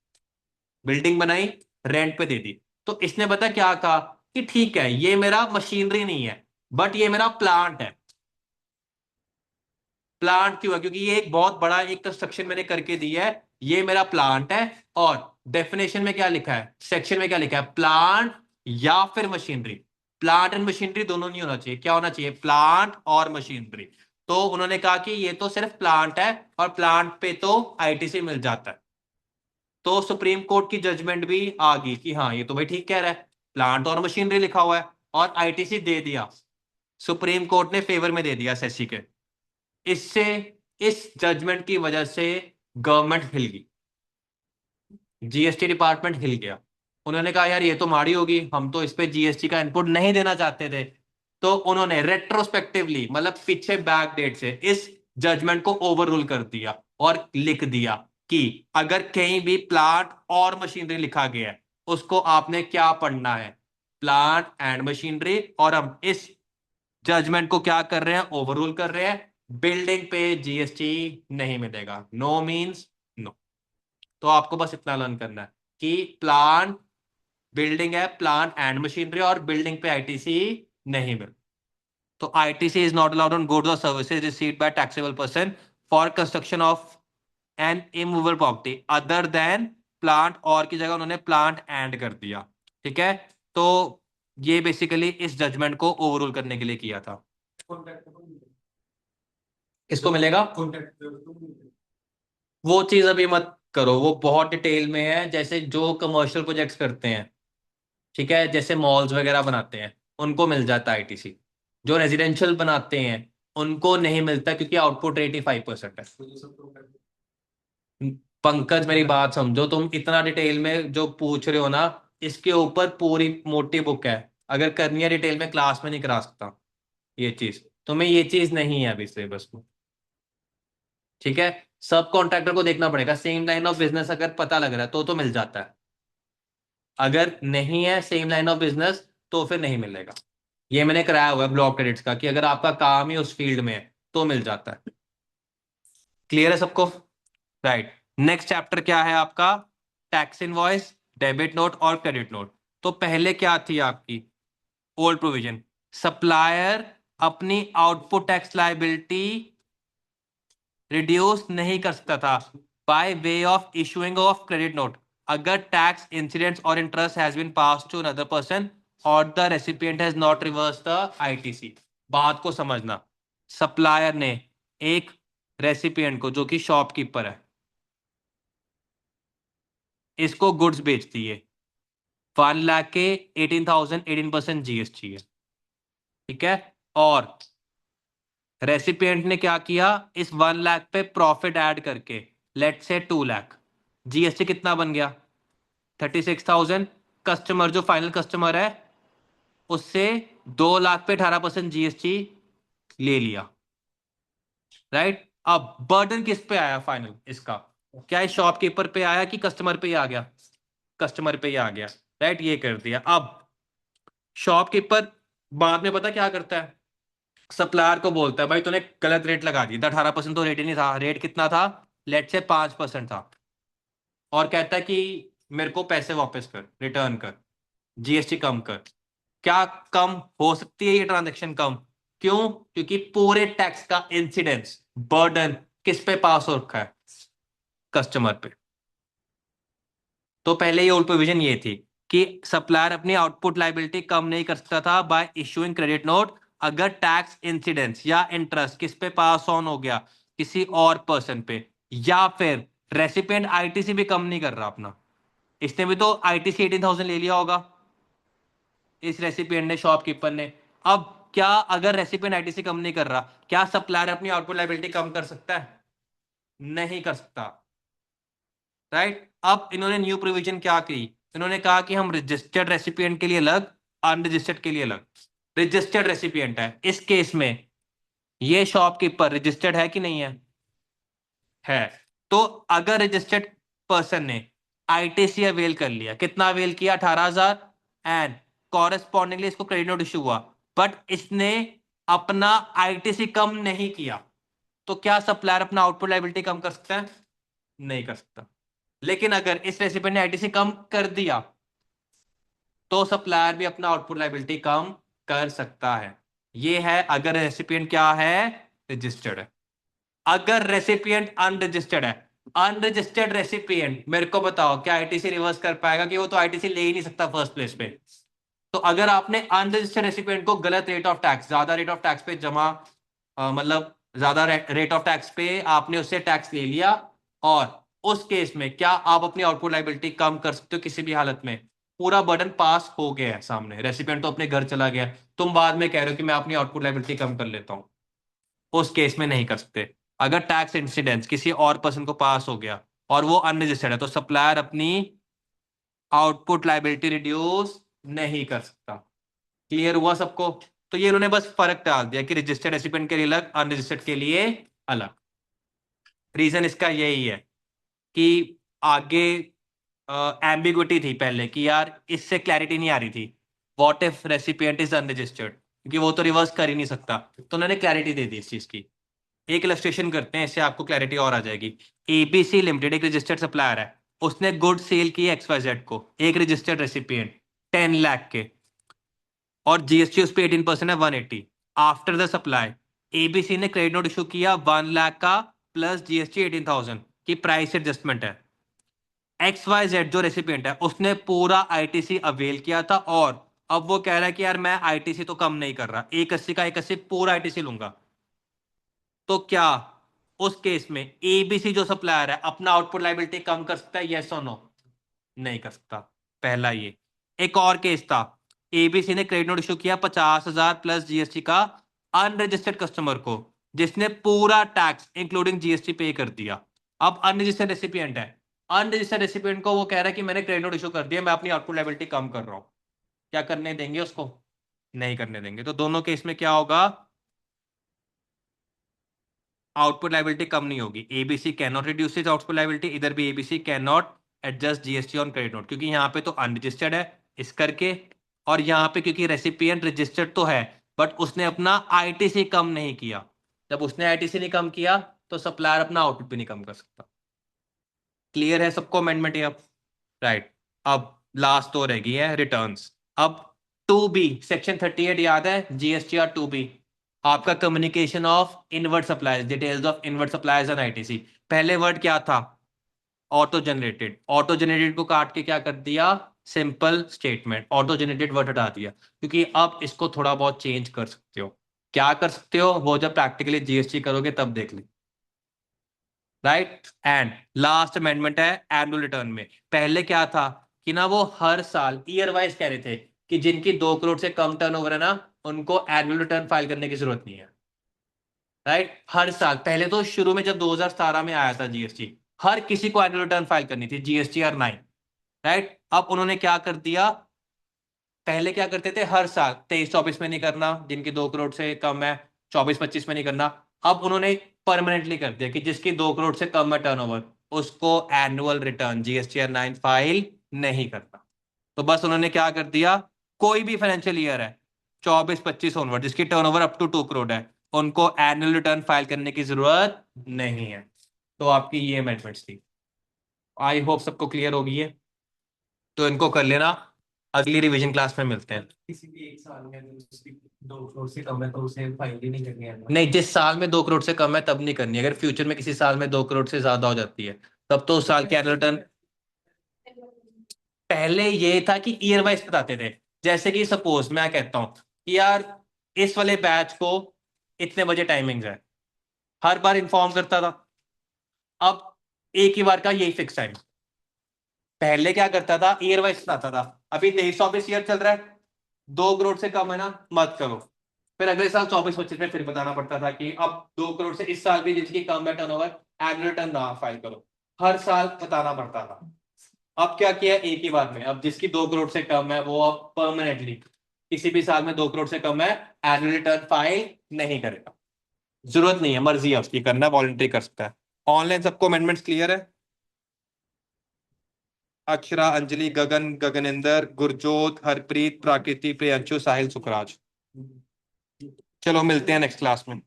बिल्डिंग बनाई, रेंट पे दे दी। तो इसने पता क्या कहा कि ठीक है, ये मेरा मशीनरी नहीं है, बट ये मेरा प्लांट है। प्लांट क्यों है? क्योंकि ये एक बहुत बड़ा एक कंस्ट्रक्शन मैंने करके दी है, ये मेरा प्लांट है। और डेफिनेशन में क्या लिखा है, सेक्शन में क्या लिखा है, प्लांट या फिर मशीनरी। प्लांट एंड मशीनरी दोनों नहीं होना चाहिए, क्या होना चाहिए, प्लांट और मशीनरी। तो उन्होंने कहा कि ये तो सिर्फ प्लांट है और प्लांट पे तो आईटीसी मिल जाता है। तो सुप्रीम कोर्ट की जजमेंट भी आ गई कि हाँ ये तो भाई ठीक कह रहा है, प्लांट और मशीनरी लिखा हुआ है, और आईटीसी दे दिया। सुप्रीम कोर्ट ने फेवर में दे दिया सेसी के। इससे, इस जजमेंट की वजह से गवर्नमेंट हिल गई, जीएसटी डिपार्टमेंट हिल गया। उन्होंने कहा यार ये तो माड़ी होगी, हम तो इस पे जीएसटी का इनपुट नहीं देना चाहते थे। तो उन्होंने रेट्रोस्पेक्टिवली, मतलब पीछे बैक डेट से, इस जजमेंट को ओवररूल कर दिया और लिख दिया कि अगर कहीं भी प्लांट और मशीनरी लिखा गया है, उसको आपने क्या पढ़ना है, प्लांट एंड मशीनरी। और हम इस जजमेंट को क्या कर रहे हैं, ओवररूल कर रहे हैं। बिल्डिंग पे जीएसटी नहीं मिलेगा, नो मींस नो। तो आपको बस इतना लर्न करना है कि प्लांट, बिल्डिंग है प्लांट एंड मशीनरी, और बिल्डिंग पे आईटीसी नहीं मिल। तो ITC is not allowed on goods और services received by taxable person for construction of an immovable property other than plant, और की जगह उन्होंने प्लांट एंड कर दिया। ठीक है, तो ये बेसिकली इस जजमेंट को ओवररूल करने के लिए किया था। किसको मिलेगा, वो चीज अभी मत करो, वो बहुत डिटेल में है। जैसे जो कमर्शियल प्रोजेक्ट्स करते हैं, ठीक है, जैसे मॉल्स वगैरह बनाते हैं, उनको मिल जाता है आईटीसी। जो रेजिडेंशियल बनाते हैं उनको नहीं मिलता, क्योंकि आउटपुट रेट ही 5% है। पंकज मेरी बात समझो, तुम इतना डिटेल में जो पूछ रहे हो ना, इसके ऊपर पूरी मोटी बुक है। अगर करनी है डिटेल में, क्लास में नहीं करा सकता ये चीज, तुम्हें ये चीज नहीं है अभी सिलेबस में। ठीक है, सब कॉन्ट्रैक्टर को देखना पड़ेगा, सेम लाइन ऑफ बिजनेस अगर पता लग रहा है तो मिल जाता है। अगर नहीं है सेम लाइन ऑफ बिजनेस तो फिर नहीं मिलेगा। ये मैंने कराया हुआ है ब्लॉक क्रेडिट्स का, कि अगर आपका काम ही उस फील्ड में है तो मिल जाता है। क्लियर है सबको, राइट। नेक्स्ट चैप्टर क्या है आपका, टैक्स इनवॉइस, डेबिट नोट और क्रेडिट नोट। तो पहले क्या थी आपकी ओल्ड प्रोविजन, सप्लायर अपनी आउटपुट टैक्स लाइबिलिटी रिड्यूस नहीं कर सकता था by way of issuing of credit note अगर टैक्स इंसिडेंट्स और interest has been pass to another person और the recipient has not reverse the ITC. बात को समझना, सप्लायर ने एक रेसिपिएंट को, जो कि शॉपकीपर है, इसको गुड्स बेच दिए 1 लाख के, 18,000, 18% जीएसटी है। ठीक है, और रेसिपिएंट ने क्या किया, इस 1 लाख पे प्रॉफिट ऐड करके लेट से 2 लाख, जीएसटी कितना बन गया, 36,000। कस्टमर जो फाइनल कस्टमर है उससे 2 लाख पे 18% जीएसटी ले लिया, राइट। अब बर्डन किस पे आया फाइनल इसका, क्या इस शॉपकीपर पे आया कि कस्टमर पे ही आ गया, कस्टमर पे ही आ गया, राइट। ये कर दिया। अब शॉपकीपर बाद में पता क्या करता है, सप्लायर को बोलता है भाई तूने गलत रेट लगा दी, 18% तो रेट ही नहीं था, रेट कितना था, लेट से 5% था। और कहता है कि मेरे को पैसे वापस कर, रिटर्न कर, जीएसटी कम कर। क्या कम हो सकती है ये ट्रांजेक्शन कम, क्यों, क्योंकि पूरे टैक्स का इंसिडेंस, बर्डन किस पे पास हो रखा है, कस्टमर पे। तो पहले ये ओल्ड प्रोविजन ये थी कि सप्लायर अपनी आउटपुट लाइबिलिटी कम नहीं कर सकता था बाय इशूइंग क्रेडिट नोट अगर टैक्स इंसिडेंस या इंटरेस्ट किस पे पास ऑन हो गया, किसी और पर्सन पे, या फिर रेसिपिएंट आईटीसी भी कम नहीं कर रहा अपना, इसने भी तो आईटीसी 18,000 ले लिया होगा, इस रेसिपिएंट ने, शॉपकीपर ने। अब क्या अगर रेसिपिएंट आईटीसी कम नहीं कर रहा, क्या सप्लायर अपनी आउटपुट लाइबिलिटी कम कर सकता है, नहीं कर सकता, राइट। अब इन्होंने न्यू प्रोविजन क्या की, इन्होंने कहा कि हम रजिस्टर्ड रेसिपिएंट के लिए अलग, अनरजिस्टर्ड के लिए अलग। रजिस्टर्ड रेसिपिएंट है इस केस में, ये शॉपकीपर रजिस्टर्ड है कि नहीं है, है। तो अगर रजिस्टर्ड पर्सन ने आईटीसी अवेल कर लिया, कितना अवेल किया, 18,000, एंड कॉरेस्पॉन्डिंगली इसको क्रेडिट नोट इशू हुआ, बट इसने अपना आईटीसी कम नहीं किया, तो क्या सप्लायर अपना आउटपुट लाइबिलिटी कम कर सकता है, नहीं कर सकता। लेकिन अगर इस रेसिपिएंट ने आईटीसी कम कर दिया तो सप्लायर भी अपना आउटपुट लाइबिलिटी कम कर सकता है। ये है अगर रेसिपिएंट क्या है, रजिस्टर्ड है। अगर रेसिपिएंट अनरजिस्टर्ड है, अनरजिस्टर्ड रेसिपिएंट, मेरे को बताओ क्या आईटीसी रिवर्स कर पाएगा, कि वो तो आईटीसी ले ही नहीं सकता फर्स्ट प्लेस पे। तो अगर आपने अनरजिस्टर्ड रेसिपिएंट को गलत रेट ऑफ टैक्स, ज्यादा रेट ऑफ टैक्स पे जमा, मतलब ज्यादा रेट ऑफ टैक्स पे आपने उससे टैक्स ले लिया, और उस केस में क्या आप अपनी आउटपुट लायबिलिटी कम कर सकते हो किसी भी हालत में? पूरा बर्डन पास हो गया है सामने, रेसिपिएंट तो अपने घर चला गया, तुम बाद में कह रहे हो कि मैं अपनी आउटपुट लायबिलिटी कम कर लेता हूँ, उस केस में नहीं कर सकते। अगर टैक्स इंसिडेंस किसी और पर्सन को पास हो गया और वो अनरजिस्टर्ड है, तो सप्लायर अपनी आउटपुट लायबिलिटी रिड्यूस नहीं कर सकता। क्लियर हुआ सबको? तो ये इन्होंने बस फर्क डाल दिया कि रजिस्टर्ड रेसिपिएंट के लिए अलग, अनरजिस्टर्ड के लिए अलग। रीजन इसका यही है कि आगे एम्बिगुइटी थी पहले कि यार इससे क्लैरिटी नहीं आ रही थी, what if recipient is unregistered, क्योंकि वो तो रिवर्स कर ही नहीं सकता। तो उन्होंने क्लैरिटी दे दी इस चीज की। एक इलस्ट्रेशन करते हैं, इससे आपको क्लैरिटी और आ जाएगी। एबीसी लिमिटेड एक रजिस्टर्ड सप्लायर है, उसने गुड सेल की XYZ को, एक रजिस्टर्ड रेसिपिएंट 10 लाख के, और जीएसटी उस पर 18% है 180। आफ्टर द सप्लाई एबीसी ने क्रेडिट नोट इशू किया 1 लाख का प्लस जीएसटी 18,000 की प्राइस एडजस्टमेंट है। XYZ जो रेसिपिएंट है उसने पूरा आईटीसी अवेल किया था, और अब वो कह रहा है कि यार मैं आईटीसी तो कम नहीं कर रहा, 180 का 180 पूरा आईटीसी लूंगा। तो क्या उस केस में एबीसी जो सप्लायर है अपना आउटपुट लायबिलिटी कम कर सकता है? यस और नो? नहीं कर सकता। पहला ये। एक और केस था, एबीसी ने क्रेडिट नोट इशू किया 50,000 प्लस जीएसटी का अनरजिस्टर्ड कस्टमर को, जिसने पूरा टैक्स इंक्लूडिंग जीएसटी पे कर दिया। अब अनरजिस्टर्ड रेसिपिएंट है, अनरजिस्टर्ड रेसिपिएंट को वो कह रहा है कि मैंने क्रेडिट नोट इशू कर दिया, मैं अपनी आउटपुट लायबिलिटी कम कर रहा हूं। क्या करने देंगे उसको? नहीं करने देंगे। तो दोनों केस में क्या होगा? आउटपुट लायबिलिटी कम नहीं होगी। ABC can not reduce is output liability, इधर भी ABC can not adjust GST on credit note, क्योंकि यहाँ पे तो अनरजिस्टर्ड है इस करके, और यहाँ पे क्योंकि रेसिपिएंट रजिस्टर्ड तो है बट उसने अपना आईटीसी कम नहीं किया। जब उसने आईटीसी नहीं कम किया तो सप्लायर अपना आउटपुट भी नहीं कम कर सकता। क्लियर है सबको अमेंडमेंट? ये अब राइट। अब लास्ट तो रह गई है रिटर्न्स। अब 2B सेक्शन 38 याद है, जीएसटीआर 2B, आपका communication of invert supplies, details of invert supplies and ITC. पहले वर्ड क्या था? Auto generated. ऑटो जनरेटेड को काट के क्या कर दिया? Simple statement. Auto generated word हटा दिया, क्योंकि अब इसको थोड़ा बहुत चेंज कर सकते हो। क्या कर सकते हो वो जब प्रैक्टिकली जीएसटी करोगे तब देख ले। राइट। एंड लास्ट अमेंडमेंट है एनुअल रिटर्न में। पहले क्या था कि ना वो हर साल ईयर वाइज कह रहे थे कि जिनकी 2 करोड़ से कम टर्नओवर है ना, उनको एनुअल रिटर्न फाइल करने की जरूरत नहीं है। राइट। हर साल। पहले तो शुरू में जब 2017 में आया था जीएसटी, हर किसी को एनुअल रिटर्न फाइल करनी थी, जीएसटीआर 9। राइट। अब उन्होंने क्या कर दिया, पहले क्या करते थे हर साल 23-24 में नहीं करना जिनकी 2 करोड़ से कम है, 24-25 में नहीं करना। अब उन्होंने परमानेंटली कर दिया कि जिसकी 2 करोड़ से कम है टर्नओवर, उसको एनुअल रिटर्न जीएसटीआर 9 फाइल नहीं करना। तो बस उन्होंने क्या कर दिया, कोई भी फाइनेंशियल ईयर है 24-25 ओनवर्ड जिसकी टर्नओवर अप टू 2 करोड़ है, उनको एनुअल रिटर्न फाइल करने की जरूरत नहीं है। तो आपकी ये अमेंडमेंट्स थी। आई होप सबको क्लियर होगी है, तो इनको कर लेना। अगली रिवीजन क्लास में मिलते हैं। किसी भी एक साल में अगर उसकी 2 करोड़ से कम है तो उसे फाइल ही नहीं करनी है। नहीं, जिस साल में 2 करोड़ से कम है तब नहीं करनी। अगर फ्यूचर में किसी साल में 2 करोड़ से ज्यादा हो जाती है तब तो उस साल के एनुअल रिटर्न। पहले ये था कि ईयर वाइज बताते थे। जैसे कि सपोज मैं कहता हूँ कि यार इस वाले बैच को इतने बजे टाइमिंग्स है, हर बार इन्फॉर्म करता था। अब एक ही बार का यही फिक्स टाइम। पहले क्या करता था, ईयर वाइज बताता था। अभी 23-24 ईयर चल रहा है, 2 करोड़ से कम है ना, मत करो। फिर अगले साल 24-25 में फिर बताना पड़ता था कि अब 2 करोड़ से इस साल भी जिसकी कम है टर्नओवर, एनुअल रिटर्न ना फाइल करो। हर साल बताना पड़ता था। अब क्या किया, एक ही बार में। अब जिसकी 2 करोड़ से कम है वो अब परमानेंटली किसी भी साल में 2 करोड़ से कम है एनुअल रिटर्न फाइल नहीं करेगा। जरूरत नहीं है, मर्जी है उसकी, करना वॉलंटरी कर सकता है। ऑनलाइन सबको अमेंडमेंट्स क्लियर है? अक्षरा, अंजलि, गगन, गगनेंद्र, गुरजोत, हरप्रीत, प्राकृति, प्रियंशु, साहिल, सुखराज। चलो मिलते हैं नेक्स्ट क्लास में।